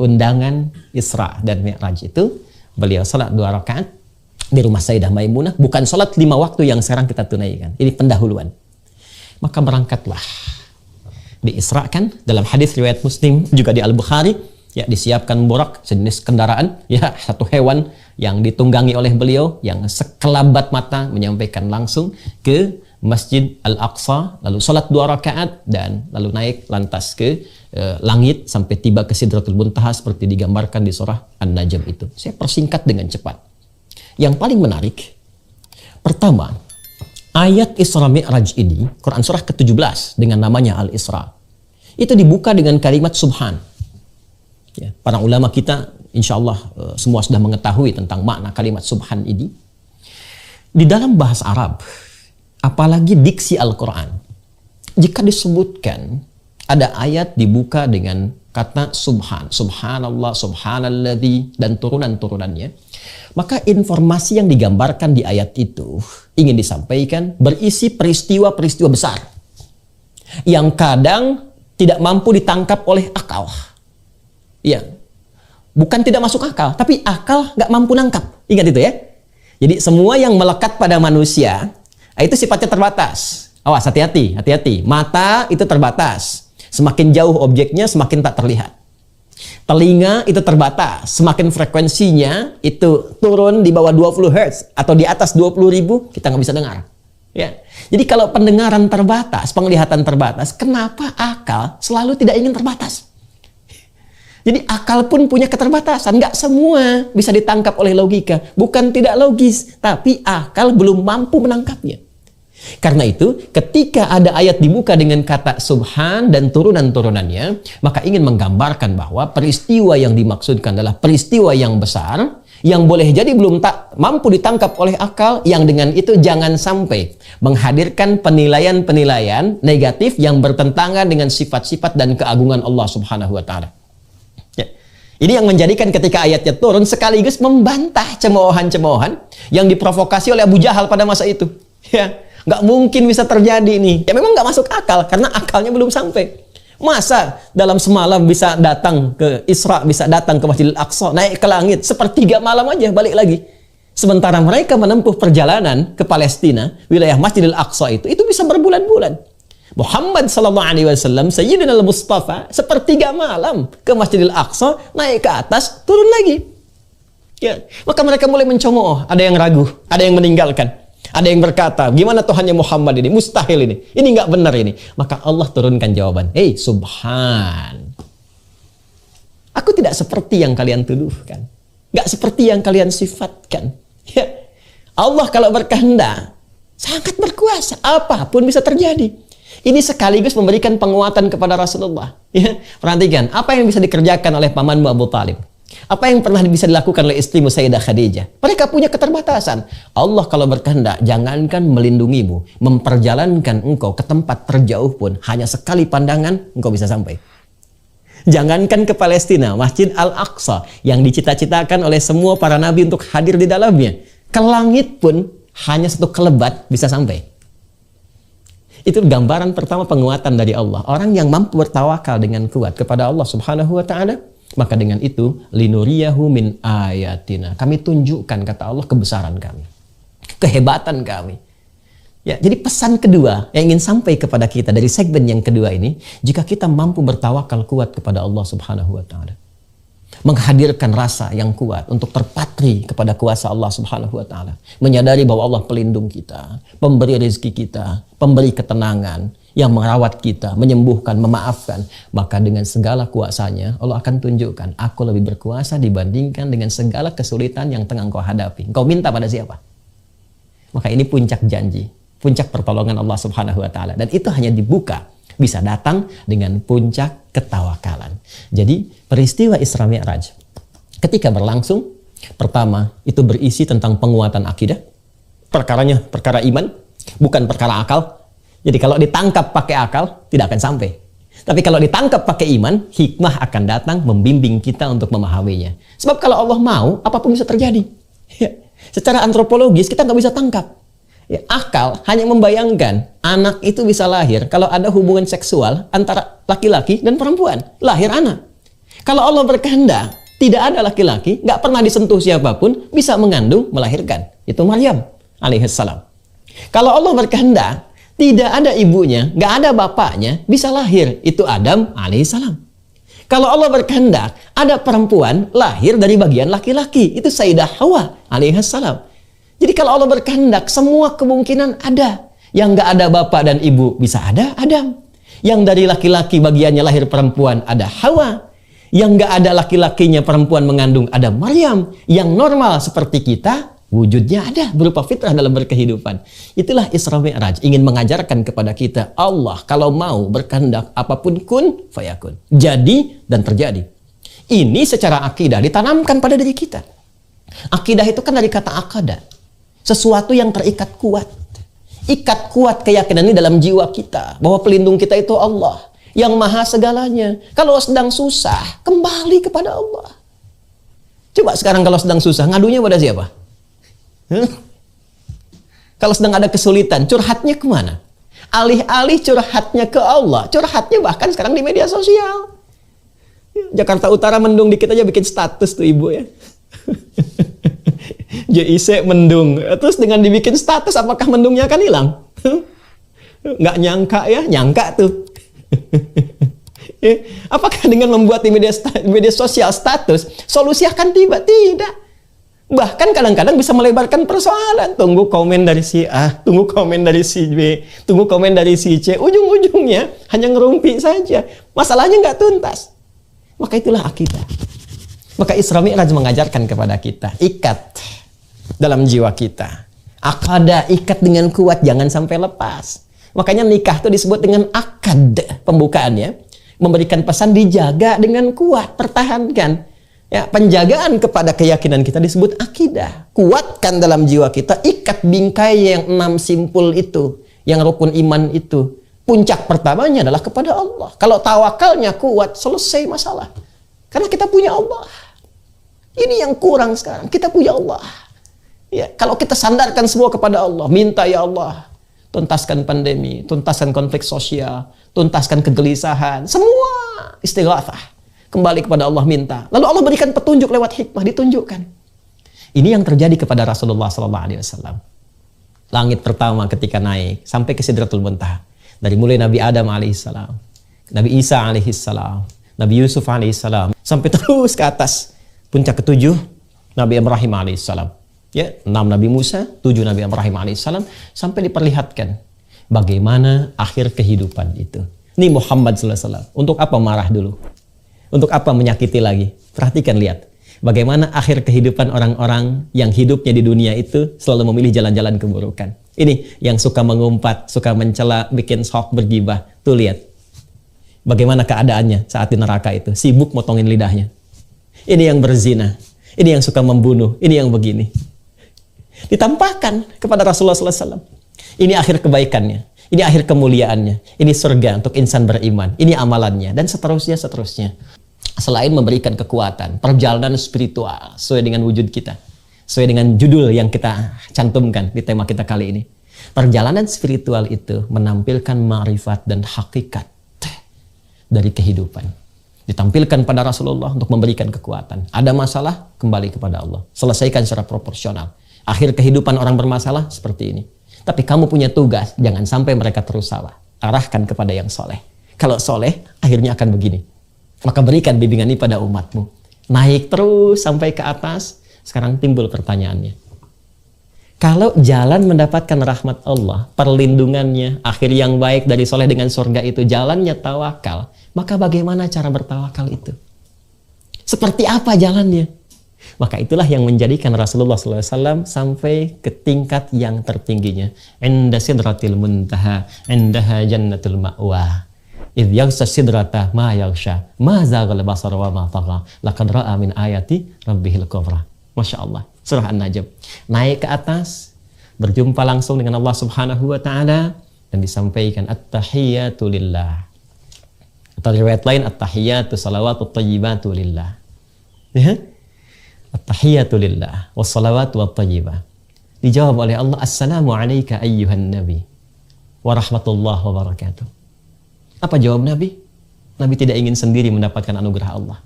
undangan Isra dan Mi'raj itu, beliau salat 2 rakaat di rumah Sayyidah Maimunah, bukan salat 5 waktu yang sekarang kita tunaikan. Ini pendahuluan. Maka berangkatlah, diisrakan dalam hadis riwayat Muslim juga di Al-Bukhari, ya, disiapkan burak, sejenis kendaraan, ya, satu hewan yang ditunggangi oleh beliau yang sekelabat mata menyampaikan langsung ke Masjid Al-Aqsa, lalu salat 2 rakaat dan lalu naik lantas ke langit sampai tiba ke Sidratul Muntaha seperti digambarkan di surah An-Najm itu. Saya persingkat dengan cepat. Yang paling menarik, pertama, ayat Isra Mi'raj ini, Quran surah ke-17 dengan namanya Al-Isra, itu dibuka dengan kalimat Subhan. Ya, para ulama kita insya Allah semua sudah mengetahui tentang makna kalimat Subhan ini. Di dalam bahasa Arab, apalagi diksi Al-Quran, jika disebutkan ada ayat dibuka dengan kata Subhan, Subhanallah, Subhanalladzi, dan turunan-turunannya, maka informasi yang digambarkan di ayat itu ingin disampaikan berisi peristiwa-peristiwa besar yang kadang tidak mampu ditangkap oleh akal. Ya, bukan tidak masuk akal, tapi akal nggak mampu nangkap. Ingat itu ya. Jadi semua yang melekat pada manusia itu sifatnya terbatas. Awas, hati-hati, hati-hati. Mata itu terbatas. Semakin jauh objeknya, semakin tak terlihat. Telinga itu terbatas, semakin frekuensinya itu turun di bawah 20 Hz atau di atas 20.000, kita nggak bisa dengar. Ya. Jadi kalau pendengaran terbatas, penglihatan terbatas, kenapa akal selalu tidak ingin terbatas? Jadi akal pun punya keterbatasan, nggak semua bisa ditangkap oleh logika. Bukan tidak logis, tapi akal belum mampu menangkapnya. Karena itu, ketika ada ayat dibuka dengan kata Subhan dan turunan-turunannya, maka ingin menggambarkan bahwa peristiwa yang dimaksudkan adalah peristiwa yang besar, yang boleh jadi belum tak mampu ditangkap oleh akal, yang dengan itu jangan sampai menghadirkan penilaian-penilaian negatif yang bertentangan dengan sifat-sifat dan keagungan Allah Subhanahu wa Ta'ala. Ya. Ini yang menjadikan ketika ayatnya turun sekaligus membantah cemoohan-cemoohan yang diprovokasi oleh Abu Jahal pada masa itu. Ya. Nggak mungkin bisa terjadi nih. Ya memang nggak masuk akal karena akalnya belum sampai. Masa dalam semalam bisa datang ke Isra, bisa datang ke Masjidil Aqsa, naik ke langit, sepertiga malam aja balik lagi. Sementara mereka menempuh perjalanan ke Palestina, wilayah Masjidil Aqsa itu bisa berbulan-bulan. Muhammad sallallahu alaihi wasallam, Sayyidina al-Mustafa, sepertiga malam ke Masjidil Aqsa, naik ke atas, turun lagi. Ya, maka mereka mulai mencemooh, ada yang ragu, ada yang meninggalkan. Ada yang berkata, gimana Tuhannya Muhammad ini? Mustahil ini. Ini nggak benar ini. Maka Allah turunkan jawaban. Hei, Subhan. Aku tidak seperti yang kalian tuduhkan. Nggak seperti yang kalian sifatkan. Ya. Allah kalau berkehendak, sangat berkuasa. Apapun bisa terjadi. Ini sekaligus memberikan penguatan kepada Rasulullah. Ya. Perhatikan, apa yang bisa dikerjakan oleh pamanmu Abu Talib? Apa yang pernah bisa dilakukan oleh istrimu Sayyidah Khadijah? Mereka punya keterbatasan. Allah kalau berkehendak, jangankan melindungimu, memperjalankan engkau ke tempat terjauh pun, hanya sekali pandangan, engkau bisa sampai. Jangankan ke Palestina, Masjid Al-Aqsa, yang dicita-citakan oleh semua para nabi untuk hadir di dalamnya. Ke langit pun, hanya satu kelebat bisa sampai. Itu gambaran pertama penguatan dari Allah. Orang yang mampu bertawakal dengan kuat kepada Allah Subhanahu wa Ta'ala, maka dengan itu linuriyahu min ayatina, kami tunjukkan, kata Allah, kebesaran kami, kehebatan kami. Ya, jadi pesan kedua yang ingin sampai kepada kita dari segmen yang kedua ini, jika kita mampu bertawakal kuat kepada Allah Subhanahu wa Ta'ala, menghadirkan rasa yang kuat untuk terpatri kepada kuasa Allah Subhanahu wa Ta'ala, menyadari bahwa Allah pelindung kita, pemberi rezeki kita, pemberi ketenangan, yang merawat kita, menyembuhkan, memaafkan. Maka dengan segala kuasanya Allah akan tunjukkan, aku lebih berkuasa dibandingkan dengan segala kesulitan yang tengah engkau hadapi. Engkau minta pada siapa? Maka ini puncak janji, puncak pertolongan Allah Subhanahu wa taala, dan itu hanya dibuka, bisa datang dengan puncak ketawakalan. Jadi peristiwa Isra Mi'raj ketika berlangsung, pertama itu berisi tentang penguatan akidah. Perkaranya perkara iman, bukan perkara akal. Jadi kalau ditangkap pakai akal, tidak akan sampai. Tapi kalau ditangkap pakai iman, hikmah akan datang membimbing kita untuk memahaminya. Sebab kalau Allah mau, apapun bisa terjadi. Secara antropologis kita nggak bisa tangkap. Akal hanya membayangkan anak itu bisa lahir kalau ada hubungan seksual antara laki-laki dan perempuan. Lahir anak. Kalau Allah berkehendak, tidak ada laki-laki, nggak pernah disentuh siapapun, bisa mengandung, melahirkan. Itu Maryam alaihissalam. Kalau Allah berkehendak, tidak ada ibunya, nggak ada bapaknya, bisa lahir. Itu Adam alaihissalam. Kalau Allah berkehendak, ada perempuan lahir dari bagian laki-laki. Itu Sayyidah Hawa alaihissalam. Jadi kalau Allah berkehendak, semua kemungkinan ada. Yang nggak ada bapak dan ibu, bisa ada Adam. Yang dari laki-laki bagiannya lahir perempuan, ada Hawa. Yang nggak ada laki-lakinya perempuan mengandung, ada Maryam. Yang normal seperti kita, wujudnya ada berupa fitrah dalam berkehidupan. Itulah Isra Mi'raj, ingin mengajarkan kepada kita, Allah kalau mau berkehendak apapun kun fayakun. Jadi dan terjadi. Ini secara akidah ditanamkan pada diri kita. Akidah itu kan dari kata akada. Sesuatu yang terikat kuat. Ikat kuat keyakinan ini dalam jiwa kita. Bahwa pelindung kita itu Allah. Yang maha segalanya. Kalau sedang susah, kembali kepada Allah. Coba sekarang kalau sedang susah, ngadunya pada siapa? Kalau sedang ada kesulitan, curhatnya kemana? Alih-alih curhatnya ke Allah, curhatnya bahkan sekarang di media sosial. Jakarta Utara mendung dikit aja bikin status tuh ibu ya. JIC mendung. Terus dengan dibikin status, apakah mendungnya akan hilang? Nggak nyangka ya, nyangka tuh. Apakah dengan membuat di media sosial status, solusi akan tiba? Tidak. Bahkan kadang-kadang bisa melebarkan persoalan. Tunggu komen dari si A, tunggu komen dari si B, tunggu komen dari si C. Ujung-ujungnya hanya ngerumpi saja. Masalahnya nggak tuntas. Maka itulah akidah. Maka Isra Mi'raj mengajarkan kepada kita, ikat dalam jiwa kita. Akadah, ikat dengan kuat, jangan sampai lepas. Makanya nikah itu disebut dengan akad pembukaannya. Memberikan pesan dijaga dengan kuat, pertahankan. Ya, penjagaan kepada keyakinan kita disebut akidah. Kuatkan dalam jiwa kita, ikat bingkai yang 6 simpul itu, yang rukun iman itu. Puncak pertamanya adalah kepada Allah. Kalau tawakalnya kuat, selesai masalah. Karena kita punya Allah. Ini yang kurang sekarang, kita punya Allah. Ya, kalau kita sandarkan semua kepada Allah, minta ya Allah, tuntaskan pandemi, tuntaskan konflik sosial, tuntaskan kegelisahan, semua istighatsah. Kembali kepada Allah minta. Lalu Allah berikan petunjuk lewat hikmah, ditunjukkan. Ini yang terjadi kepada Rasulullah SAW. Langit pertama ketika naik sampai ke Sidratul Muntaha. Dari mulai Nabi Adam alaihissalam, Nabi Isa alaihissalam, Nabi Yusuf alaihissalam, sampai terus ke atas. Puncak ketujuh Nabi Ibrahim alaihissalam. Ya, 6 Nabi Musa, 7 Nabi Ibrahim alaihissalam, sampai diperlihatkan bagaimana akhir kehidupan itu. Ini Muhammad SAW. Untuk apa marah dulu? Untuk apa menyakiti lagi? Perhatikan, lihat. Bagaimana akhir kehidupan orang-orang yang hidupnya di dunia itu selalu memilih jalan-jalan keburukan. Ini yang suka mengumpat, suka mencela, bikin sok, bergibah. Tuh lihat. Bagaimana keadaannya saat di neraka itu. Sibuk motongin lidahnya. Ini yang berzina. Ini yang suka membunuh. Ini yang begini. Ditampakkan kepada Rasulullah SAW. Ini akhir kebaikannya. Ini akhir kemuliaannya. Ini surga untuk insan beriman. Ini amalannya. Dan seterusnya, seterusnya. Selain memberikan kekuatan, perjalanan spiritual sesuai dengan wujud kita, sesuai dengan judul yang kita cantumkan di tema kita kali ini. Perjalanan spiritual itu menampilkan ma'rifat dan hakikat dari kehidupan. Ditampilkan pada Rasulullah untuk memberikan kekuatan. Ada masalah, kembali kepada Allah. Selesaikan secara proporsional. Akhir kehidupan orang bermasalah seperti ini. Tapi kamu punya tugas, jangan sampai mereka terus salah. Arahkan kepada yang soleh. Kalau soleh, akhirnya akan begini. Maka berikan bimbingan ini pada umatmu. Naik terus sampai ke atas. Sekarang timbul pertanyaannya. Kalau jalan mendapatkan rahmat Allah, perlindungannya, akhir yang baik dari soleh dengan surga itu jalannya tawakal, maka bagaimana cara bertawakal itu? Seperti apa jalannya? Maka itulah yang menjadikan Rasulullah SAW sampai ke tingkat yang tertingginya. Inda sidratil muntaha, indaha jannatul ma'wa. Idh yaghsha sidrata ma yaghsha, ma zaghal basar wa ma tagha, laqad ra'a min ayati rabbihil kubra. Masya Allah. Surah An-Najm. Naik ke atas, berjumpa langsung dengan Allah Subhanahu wa taala dan disampaikan at-tahiyyatu lillah. Atau riwayat lain at-tahiyyatu salawatu thayyibatu lillah. Ya? At-tahiyyatu lillah wassalawatu watthayyibah. Dijawab oleh Allah, assalamu alayka ayyuhan nabi wa rahmatullahi wa barakatuh. Apa jawab Nabi? Nabi tidak ingin sendiri mendapatkan anugerah Allah.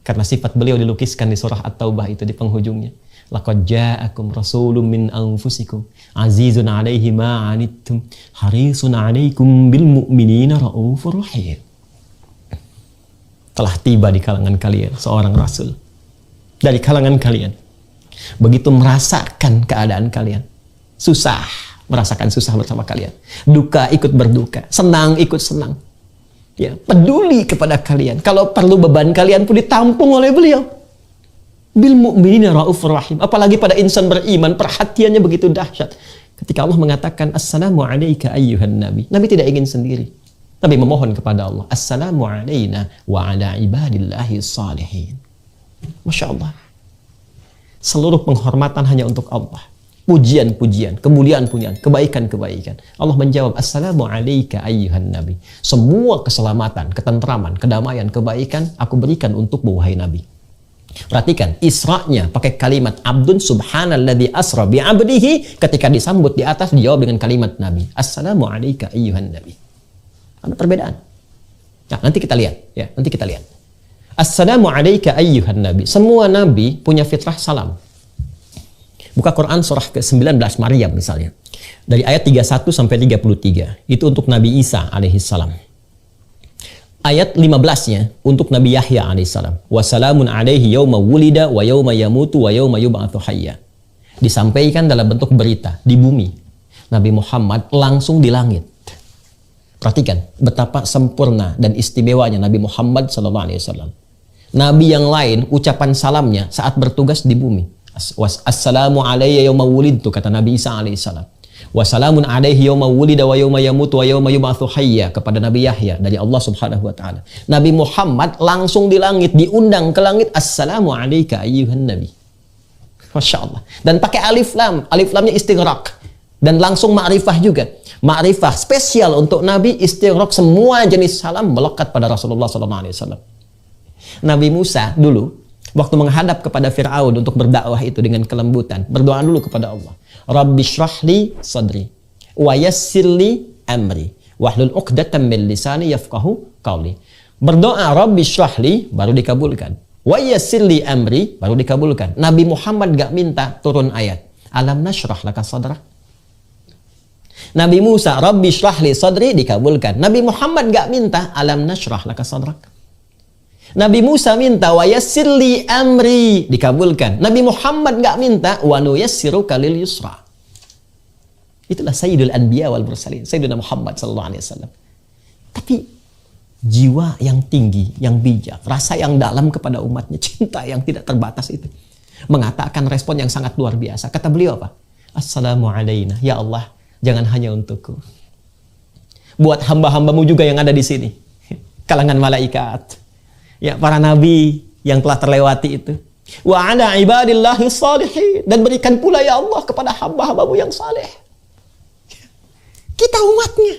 Karena sifat beliau dilukiskan di surah At-Taubah itu di penghujungnya. Laqad ja'akum rasulun min anfusikum azizun 'alaihi ma 'anittum harisun 'alaikum bil mu'minina raufur rahim. Telah tiba di kalangan kalian seorang rasul dari kalangan kalian. Begitu merasakan keadaan kalian, susah, merasakan susah bersama kalian. Duka ikut berduka, senang ikut senang. Ya, peduli kepada kalian. Kalau perlu beban kalian pun ditampung oleh beliau. Bil mu'minina raufur rahim. Apalagi pada insan beriman, perhatiannya begitu dahsyat. Ketika Allah mengatakan assalamu alayka ayyuhan nabi, Nabi tidak ingin sendiri. Nabi memohon kepada Allah, assalamu alayna wa ala ibadillahi salihin. Masya Allah. Seluruh penghormatan hanya untuk Allah. Pujian-pujian, kemuliaan-pujian, kebaikan-kebaikan. Allah menjawab, assalamu alayka ayyuhan nabi. Semua keselamatan, ketentraman, kedamaian, kebaikan aku berikan untukmu wahai Nabi. Perhatikan, Isra-nya pakai kalimat abdun subhanalladzi asra bi'abdihi, ketika disambut di atas dijawab dengan kalimat Nabi. Assalamu alayka ayyuhan nabi. Ada perbedaan. Nah, nanti kita lihat ya, nanti kita lihat. Assalamu alayka ayyuhan nabi. Semua nabi punya fitrah salam. Buka Quran surah ke-19 Maryam misalnya. Dari ayat 31 sampai 33. Itu untuk Nabi Isa alaihissalam. Ayat 15-nya untuk Nabi Yahya alaihissalam. Wassalamun alaihi yawma wulida wa yawma yamutu wa yawma yub'atsu hayya. Disampaikan dalam bentuk berita di bumi. Nabi Muhammad langsung di langit. Perhatikan betapa sempurna dan istimewanya Nabi Muhammad SAW. Nabi yang lain ucapan salamnya saat bertugas di bumi. Assalamu alayya yawma wulidtu, kata Nabi Isa alaihissalam. Wassalamun alaihi yawma wulida wa yawma yamutu wa yawma yub'atsu hayya, kepada Nabi Yahya dari Allah Subhanahu wa taala. Nabi Muhammad langsung di langit, diundang ke langit, assalamu alayka ayyuhan nabi. Masya Allah. Dan pakai alif lam, alif lamnya istighraq dan langsung ma'rifah juga. Ma'rifah spesial untuk Nabi, istighraq, semua jenis salam melekat pada Rasulullah SAW. Nabi Musa dulu waktu menghadap kepada Fir'aun untuk berdakwah itu dengan kelembutan, berdoa dulu kepada Allah. Rabbi shrahli sadri wa yassirli amri wahlul 'uqdatam min lisani yafqahu qawli. Berdoa Rabbi shrahli baru dikabulkan. Wa yassirli amri baru dikabulkan. Nabi Muhammad gak minta turun ayat. Alam nashrah laka sadrak. Nabi Musa Rabbi shrahli sadri dikabulkan. Nabi Muhammad gak minta alam nashrah laka sadrak. Nabi Musa minta wa yassirli amri, dikabulkan. Nabi Muhammad nggak minta wa nuyassiruka lil yusra. Itulah Sayyidul Anbiya wal Mursalin, Sayyidina Muhammad sallallahu alaihi wasallam. Tapi jiwa yang tinggi, yang bijak, rasa yang dalam kepada umatnya, cinta yang tidak terbatas itu, mengatakan respon yang sangat luar biasa. Kata beliau apa? Assalamu alayna, ya Allah, jangan hanya untukku. Buat hamba-hambamu juga yang ada di sini, kalangan malaikat. Ya, para nabi yang telah terlewati itu. Wa ala ibadillahi salihin, dan berikan pula ya Allah kepada hamba-hambamu yang saleh. Kita umatnya.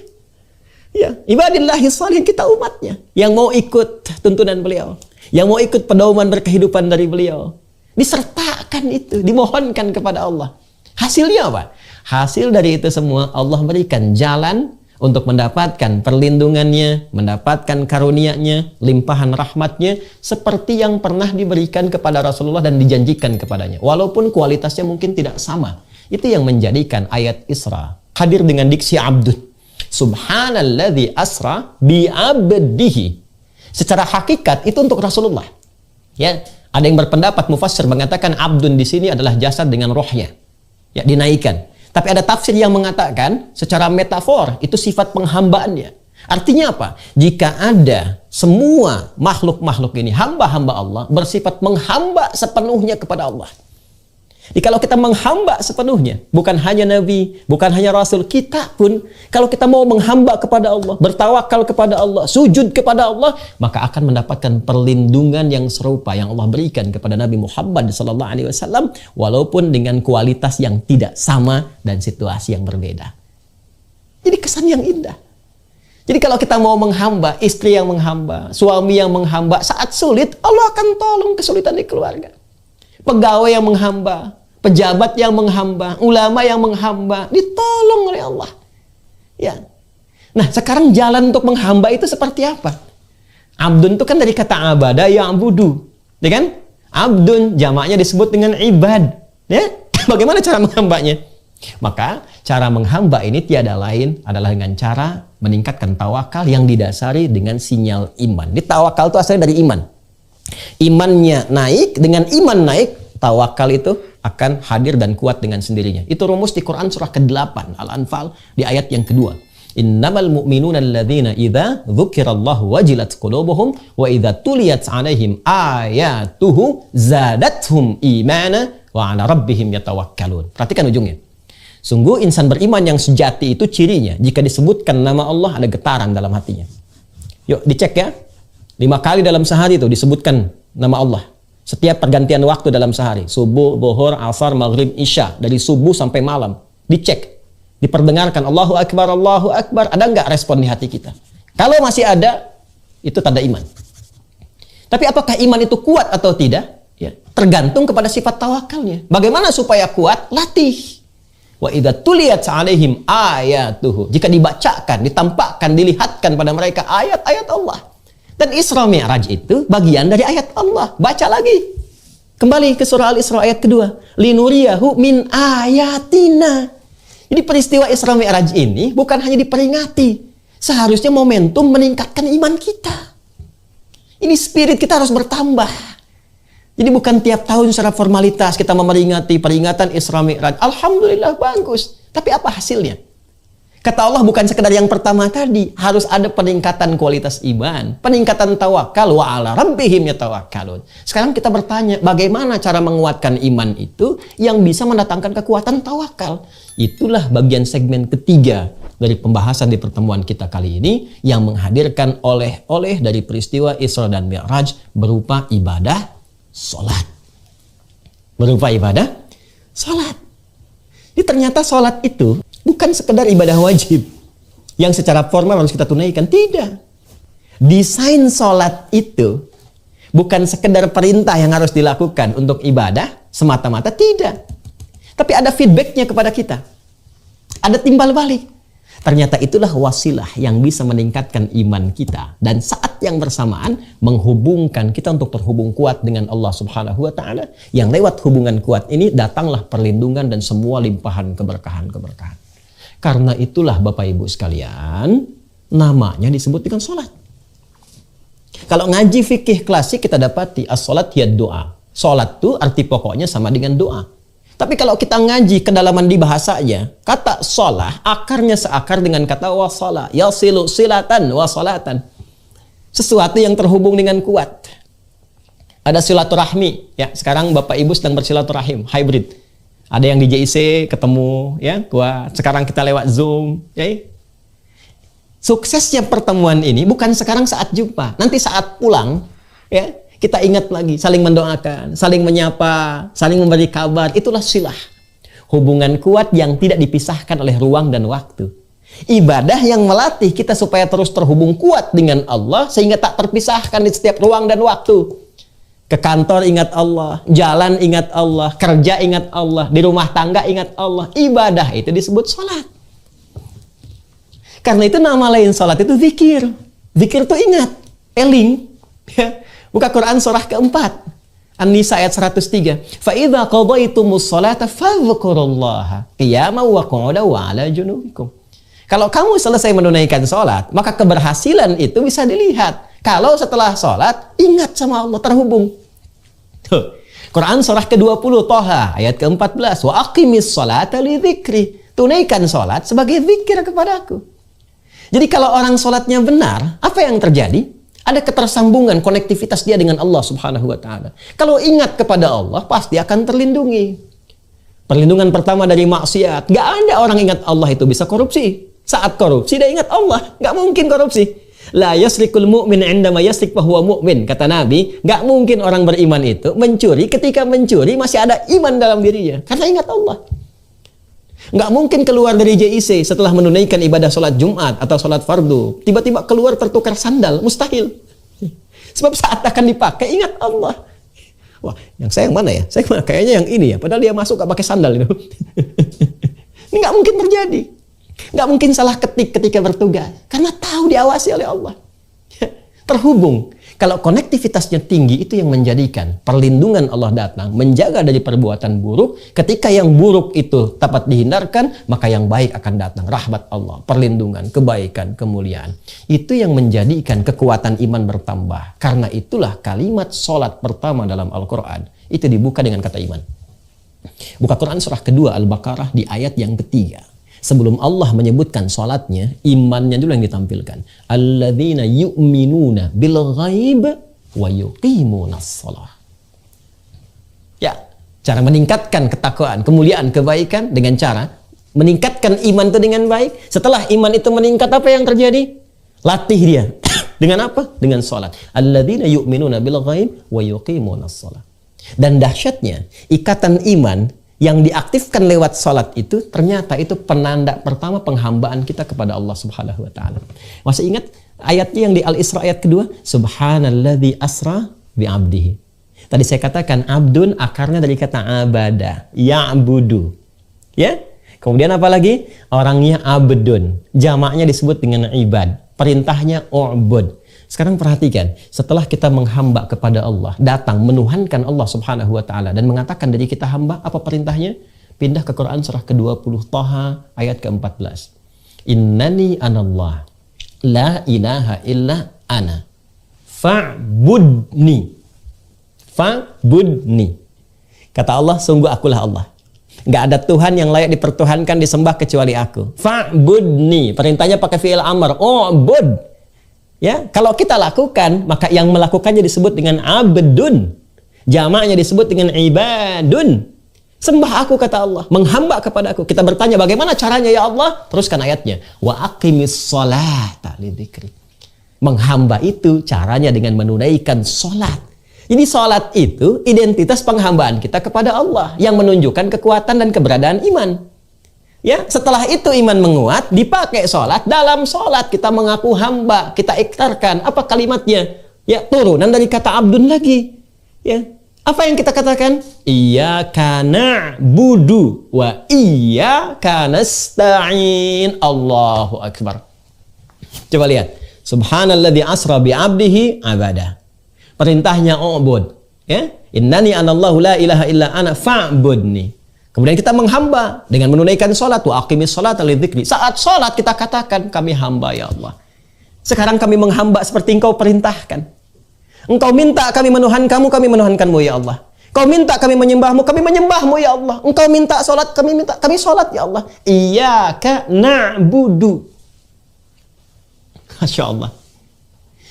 Ya, ibadillahi salihin, kita umatnya yang mau ikut tuntunan beliau, yang mau ikut pedoman berkehidupan dari beliau. Disertakan itu, dimohonkan kepada Allah. Hasilnya apa? Hasil dari itu semua Allah berikan jalan untuk mendapatkan perlindungannya, mendapatkan karunia-Nya, limpahan rahmatnya, seperti yang pernah diberikan kepada Rasulullah dan dijanjikan kepadanya. Walaupun kualitasnya mungkin tidak sama. Itu yang menjadikan ayat Isra hadir dengan diksi abdun. Subhanalladzi asra bi'abdihi. Secara hakikat itu untuk Rasulullah. Ya, ada yang berpendapat mufassir mengatakan abdun di sini adalah jasad dengan rohnya. Ya, dinaikkan. Tapi ada tafsir yang mengatakan secara metafor itu sifat penghambaannya. Artinya apa? Jika ada semua makhluk-makhluk ini, hamba-hamba Allah, bersifat menghamba sepenuhnya kepada Allah. Jadi kalau kita menghamba sepenuhnya, bukan hanya Nabi, bukan hanya Rasul, kita pun kalau kita mau menghamba kepada Allah, bertawakal kepada Allah, sujud kepada Allah, maka akan mendapatkan perlindungan yang serupa yang Allah berikan kepada Nabi Muhammad SAW, walaupun dengan kualitas yang tidak sama dan situasi yang berbeda. Jadi kesan yang indah. Jadi kalau kita mau menghamba, istri yang menghamba, suami yang menghamba, saat sulit, Allah akan tolong kesulitan di keluarga. Pegawai yang menghamba, pejabat yang menghamba, ulama yang menghamba, ditolong oleh Allah. Ya. Nah, sekarang jalan untuk menghamba itu seperti apa? Abdun itu kan dari kata abada ya'budu, ya kan? Abdun jamaknya disebut dengan ibad, ya. Bagaimana cara menghambanya? Maka cara menghamba ini tiada lain adalah dengan cara meningkatkan tawakal yang didasari dengan sinyal iman. Di tawakal itu asalnya dari iman. Imannya naik, dengan iman naik, tawakal itu akan hadir dan kuat dengan sendirinya. Itu rumus di Quran surah ke-8 Al-Anfal di ayat yang kedua. Innamal mu'minuna alladzina idza dzukirallahu wajilat qulubuhum wa idza tuliyat 'alaihim ayatuhu zadathum imana wa 'ala rabbihim yatawakkalun. Perhatikan ujungnya. Sungguh insan beriman yang sejati itu cirinya jika disebutkan nama Allah ada getaran dalam hatinya. Yuk dicek ya. 5 kali dalam sehari itu disebutkan nama Allah. Setiap pergantian waktu dalam sehari. Subuh, zuhur, asar, maghrib, isya. Dari subuh sampai malam. Dicek. Diperdengarkan. Allahu Akbar, Allahu Akbar. Ada nggak respon di hati kita? Kalau masih ada, itu tanda iman. Tapi apakah iman itu kuat atau tidak? Ya, tergantung kepada sifat tawakalnya. Bagaimana supaya kuat? Latih. Wa idza tuliyat 'alaihim ayatuhu. Jika dibacakan, ditampakkan, dilihatkan pada mereka ayat-ayat Allah. Dan Isra Mi'raj itu bagian dari ayat Allah. Baca lagi. Kembali ke surah Al-Isra ayat kedua. Linuriyahu min ayatina. Jadi peristiwa Isra Mi'raj ini bukan hanya diperingati. Seharusnya momentum meningkatkan iman kita. Ini spirit kita harus bertambah. Jadi bukan tiap tahun secara formalitas kita memperingati peringatan Isra Mi'raj. Alhamdulillah bagus. Tapi apa hasilnya? Kata Allah bukan sekedar yang pertama tadi. Harus ada peningkatan kualitas iman. Peningkatan tawakal. Wa ala rabbihim yatawakkalun. Sekarang kita bertanya, bagaimana cara menguatkan iman itu yang bisa mendatangkan kekuatan tawakal? Itulah bagian segmen ketiga dari pembahasan di pertemuan kita kali ini yang menghadirkan oleh-oleh dari peristiwa Isra dan Mi'raj berupa ibadah sholat. Berupa ibadah sholat. Jadi ternyata sholat itu bukan sekedar ibadah wajib yang secara formal harus kita tunaikan. Tidak. Desain sholat itu bukan sekedar perintah yang harus dilakukan untuk ibadah semata-mata. Tidak. Tapi ada feedbacknya kepada kita. Ada timbal balik. Ternyata itulah wasilah yang bisa meningkatkan iman kita. Dan saat yang bersamaan menghubungkan kita untuk terhubung kuat dengan Allah Subhanahu wa Ta'ala. Yang lewat hubungan kuat ini datanglah perlindungan dan semua limpahan keberkahan-keberkahan. Karena itulah Bapak Ibu sekalian, namanya disebut dengan sholat. Kalau ngaji fikih klasik kita dapati as-sholat hiya doa. Sholat itu arti pokoknya sama dengan doa. Tapi kalau kita ngaji kedalaman di bahasanya, kata sholah akarnya seakar dengan kata wasala. Yasilu silatan wasalatan. Sesuatu yang terhubung dengan kuat. Ada silaturahmi. Ya, sekarang Bapak Ibu sedang bersilaturahim, hybrid. Ada yang di JIC ketemu, ya, kuat. Sekarang kita lewat Zoom, ya. Suksesnya pertemuan ini bukan sekarang saat jumpa, nanti saat pulang, ya. Kita ingat lagi, saling mendoakan, saling menyapa, saling memberi kabar. Itulah silah. Hubungan kuat yang tidak dipisahkan oleh ruang dan waktu. Ibadah yang melatih kita supaya terus terhubung kuat dengan Allah sehingga tak terpisahkan di setiap ruang dan waktu. Ke kantor ingat Allah, jalan ingat Allah, kerja ingat Allah, di rumah tangga ingat Allah. Ibadah itu disebut sholat. Karena itu nama lain sholat itu zikir. Zikir itu ingat, eling. Buka Quran surah keempat. An-Nisa ayat 103. Fa idza qadaytumus sholata fadhkurullaha qiyaman wa qu'udan wa 'ala junubikum. Kalau kamu selesai menunaikan sholat, maka keberhasilan itu bisa dilihat. Kalau setelah sholat, ingat sama Allah, terhubung. Tuh. Quran surah ke-20 Thaha ayat ke-14, wa aqimis sholata li dzikri. Tunaikan salat sebagai zikir kepadaku. Jadi kalau orang salatnya benar, apa yang terjadi? Ada ketersambungan, konektivitas dia dengan Allah Subhanahu wa taala. Kalau ingat kepada Allah, pasti akan terlindungi. Perlindungan pertama dari maksiat. Gak ada orang ingat Allah itu bisa korupsi. Saat korupsi dia ingat Allah, gak mungkin korupsi. La yasrikul mu'min indama yasrik wa huwa mu'min. Kata Nabi, gak mungkin orang beriman itu mencuri ketika mencuri masih ada iman dalam dirinya. Karena ingat Allah. Nggak mungkin keluar dari JIC setelah menunaikan ibadah sholat Jumat atau sholat fardu. Tiba-tiba keluar tertukar sandal. Mustahil. Sebab saat akan dipakai, ingat Allah. Wah, yang saya yang mana ya? Saya kayaknya yang ini ya. Padahal dia masuk nggak pakai sandal itu. Ini nggak mungkin terjadi. Nggak mungkin salah ketik ketika bertugas. Karena tahu diawasi oleh Allah. Terhubung. Kalau konektivitasnya tinggi, itu yang menjadikan perlindungan Allah datang, menjaga dari perbuatan buruk. Ketika yang buruk itu dapat dihindarkan, maka yang baik akan datang. Rahmat Allah, perlindungan, kebaikan, kemuliaan. Itu yang menjadikan kekuatan iman bertambah. Karena itulah kalimat sholat pertama dalam Al-Quran, itu dibuka dengan kata iman. Buka Quran surah kedua Al-Baqarah di ayat yang ketiga. Sebelum Allah menyebutkan sholatnya, imannya dulu yang ditampilkan. Alladzina yu'minuna bil ghaib wa yuqimunas shalah. Ya, cara meningkatkan ketakwaan, kemuliaan, kebaikan dengan cara meningkatkan iman itu dengan baik. Setelah iman itu meningkat, apa yang terjadi? Latih dia. Dengan apa? Dengan sholat. Alladzina yu'minuna bil ghaib wa yuqimunas shalah. Dan dahsyatnya, ikatan iman yang diaktifkan lewat salat itu ternyata itu penanda pertama penghambaan kita kepada Allah Subhanahu wa taala. Masih ingat ayatnya yang di Al-Isra ayat kedua? Subhanalladzi asra bi 'abdihi. Tadi saya katakan abdun akarnya dari kata abada, ya'budu. Ya? Kemudian apa lagi? Orangnya abdun. Jamaknya disebut dengan ibad. Perintahnya u'bud. Sekarang perhatikan, setelah kita menghamba kepada Allah, datang menuhankan Allah Subhanahu wa taala dan mengatakan diri kita hamba, apa perintahnya? Pindah ke Quran surah ke-20 Thaha ayat ke-14. Innani anallah la ilaha illa ana fa'budni. Fa'budni. Kata Allah, sungguh akulah Allah. Nggak ada Tuhan yang layak dipertuhankan, disembah kecuali aku. Fa'budni. Perintahnya pakai fi'il amr. U'bud. Ya, kalau kita lakukan, maka yang melakukannya disebut dengan abdun. Jamaknya disebut dengan ibadun. Sembah aku, kata Allah, menghamba kepada aku. Kita bertanya, bagaimana caranya ya Allah? Teruskan ayatnya. Wa aqimis sholata li dzikri. Menghamba itu caranya dengan menunaikan sholat. Jadi sholat itu identitas penghambaan kita kepada Allah yang menunjukkan kekuatan dan keberadaan iman. Ya, setelah itu iman menguat, dipakai sholat. Dalam sholat kita mengaku hamba, kita ikrarkan. Apa kalimatnya? Ya, turunan dari kata abdun lagi. Ya, apa yang kita katakan? Iyyaka na'budu wa iyyaka nasta'in. Allahu akbar. Coba lihat. Subhanalladzi asra bi 'abdihi abada. Perintahnya u'bud. Ya, innani anallahu la ilaha illa ana fa'budni. Kemudian kita menghamba dengan menunaikan sholat. Wa aqimis sholata li dzikri. Saat sholat kita katakan, kami hamba ya Allah. Sekarang kami menghamba seperti engkau perintahkan. Engkau minta kami menuhan kamu, kami menuhankanmu ya Allah. Kau minta kami menyembahmu, kami menyembahmu ya Allah. Engkau minta sholat, kami sholat ya Allah. Iyyaka na'budu. Masya Allah.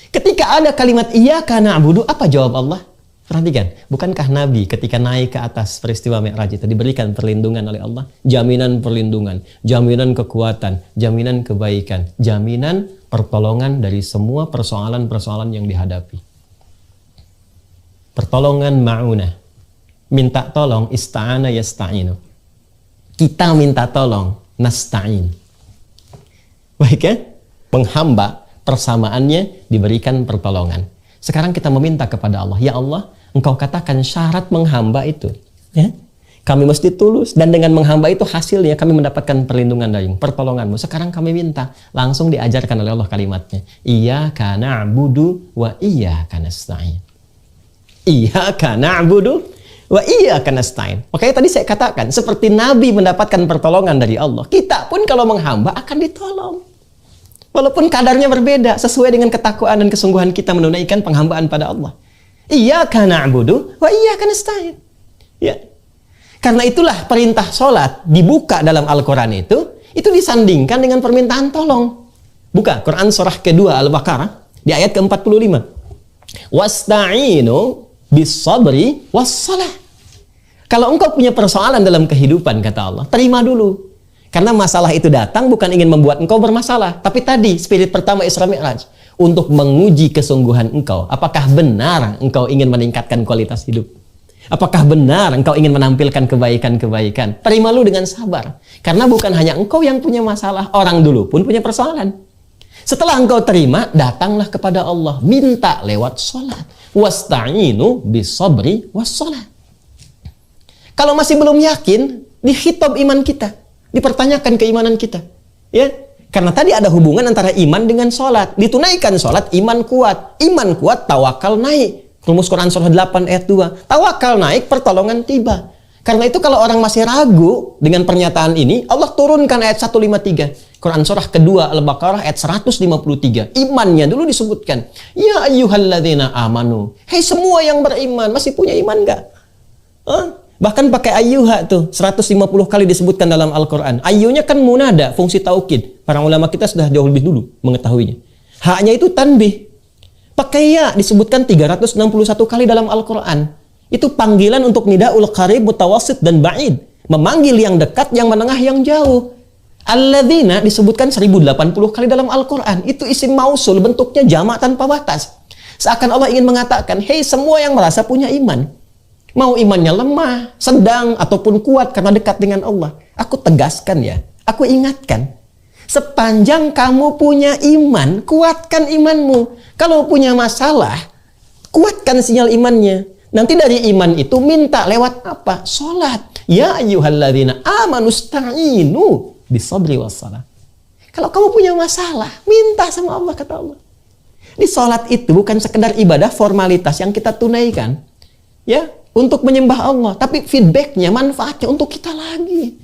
Ketika ada kalimat iyyaka na'budu, apa jawab Allah? Perhatikan, bukankah Nabi ketika naik ke atas peristiwa Mi'raj itu diberikan perlindungan oleh Allah? Jaminan perlindungan, jaminan kekuatan, jaminan kebaikan, jaminan pertolongan dari semua persoalan-persoalan yang dihadapi. Pertolongan ma'unah. Minta tolong, ista'ana yasta'inu. Kita minta tolong, nasta'in. Baik ya? Penghamba, persamaannya diberikan pertolongan. Sekarang kita meminta kepada Allah, ya Allah, Engkau katakan syarat menghamba itu, ya, kami mesti tulus, dan dengan menghamba itu hasilnya kami mendapatkan perlindungan dari pertolonganmu. Sekarang kami minta, langsung diajarkan oleh Allah kalimatnya. Iyyaka na'budu wa iyyaka nasta'in. Iyyaka na'budu wa iyyaka nasta'in. Makanya tadi saya katakan, seperti Nabi mendapatkan pertolongan dari Allah, kita pun kalau menghamba akan ditolong. Walaupun kadarnya berbeda, sesuai dengan ketakwaan dan kesungguhan kita menunaikan penghambaan pada Allah. Iyyaka na'budu wa iyyaka nasta'in. Ya. Karena itulah perintah sholat dibuka dalam Al-Quran itu disandingkan dengan permintaan tolong. Buka Quran surah kedua Al-Baqarah di ayat ke-45. Wasta'inu bis-sabri was-salah. Kalau engkau punya persoalan dalam kehidupan, kata Allah, terima dulu. Karena masalah itu datang bukan ingin membuat engkau bermasalah. Tapi tadi, spirit pertama Isra Mi'raj. Untuk menguji kesungguhan engkau. Apakah benar engkau ingin meningkatkan kualitas hidup? Apakah benar engkau ingin menampilkan kebaikan-kebaikan? Terima lu dengan sabar. Karena bukan hanya engkau yang punya masalah. Orang dulu pun punya persoalan. Setelah engkau terima, datanglah kepada Allah. Minta lewat sholat. Wasta'inu bis-sabri was-salat. Kalau masih belum yakin, dikhitab iman kita. Dipertanyakan keimanan kita. Ya, karena tadi ada hubungan antara iman dengan sholat. Ditunaikan sholat, iman kuat. Iman kuat, tawakal naik. Rumus Quran surah 8 ayat 2. Tawakal naik, pertolongan tiba. Karena itu kalau orang masih ragu dengan pernyataan ini, Allah turunkan ayat 153. Quran surah kedua Al-Baqarah ayat 153. Imannya dulu disebutkan. Ya ayyuhalladzina amanu. Hei semua yang beriman, masih punya iman gak? Bahkan pakai ayyuha tuh 150 kali disebutkan dalam Al-Quran. Ayyunya kan munada, fungsi taukid. Para ulama kita sudah jauh lebih dulu mengetahuinya. Haknya itu tanbih. Pakai ya disebutkan 361 kali dalam Al-Quran. Itu panggilan untuk nida'ul qarib, mutawassit, dan ba'id. Memanggil yang dekat, yang menengah, yang jauh. Alladzina disebutkan 1080 kali dalam Al-Quran. Itu isim mausul, bentuknya jamak tanpa batas. Seakan Allah ingin mengatakan, hei semua yang merasa punya iman. Mau imannya lemah, sedang, ataupun kuat karena dekat dengan Allah. Aku tegaskan ya, aku ingatkan. Sepanjang kamu punya iman, kuatkan imanmu. Kalau punya masalah, kuatkan sinyal imannya. Nanti dari iman itu minta lewat apa? Sholat. Ya ayyuhalladzina amanu sta'inu bis-sabri was-salah. Kalau kamu punya masalah, minta sama Allah, kata Allah. Di sholat itu bukan sekedar ibadah formalitas yang kita tunaikan. Ya, untuk menyembah Allah, tapi feedbacknya, manfaatnya untuk kita lagi.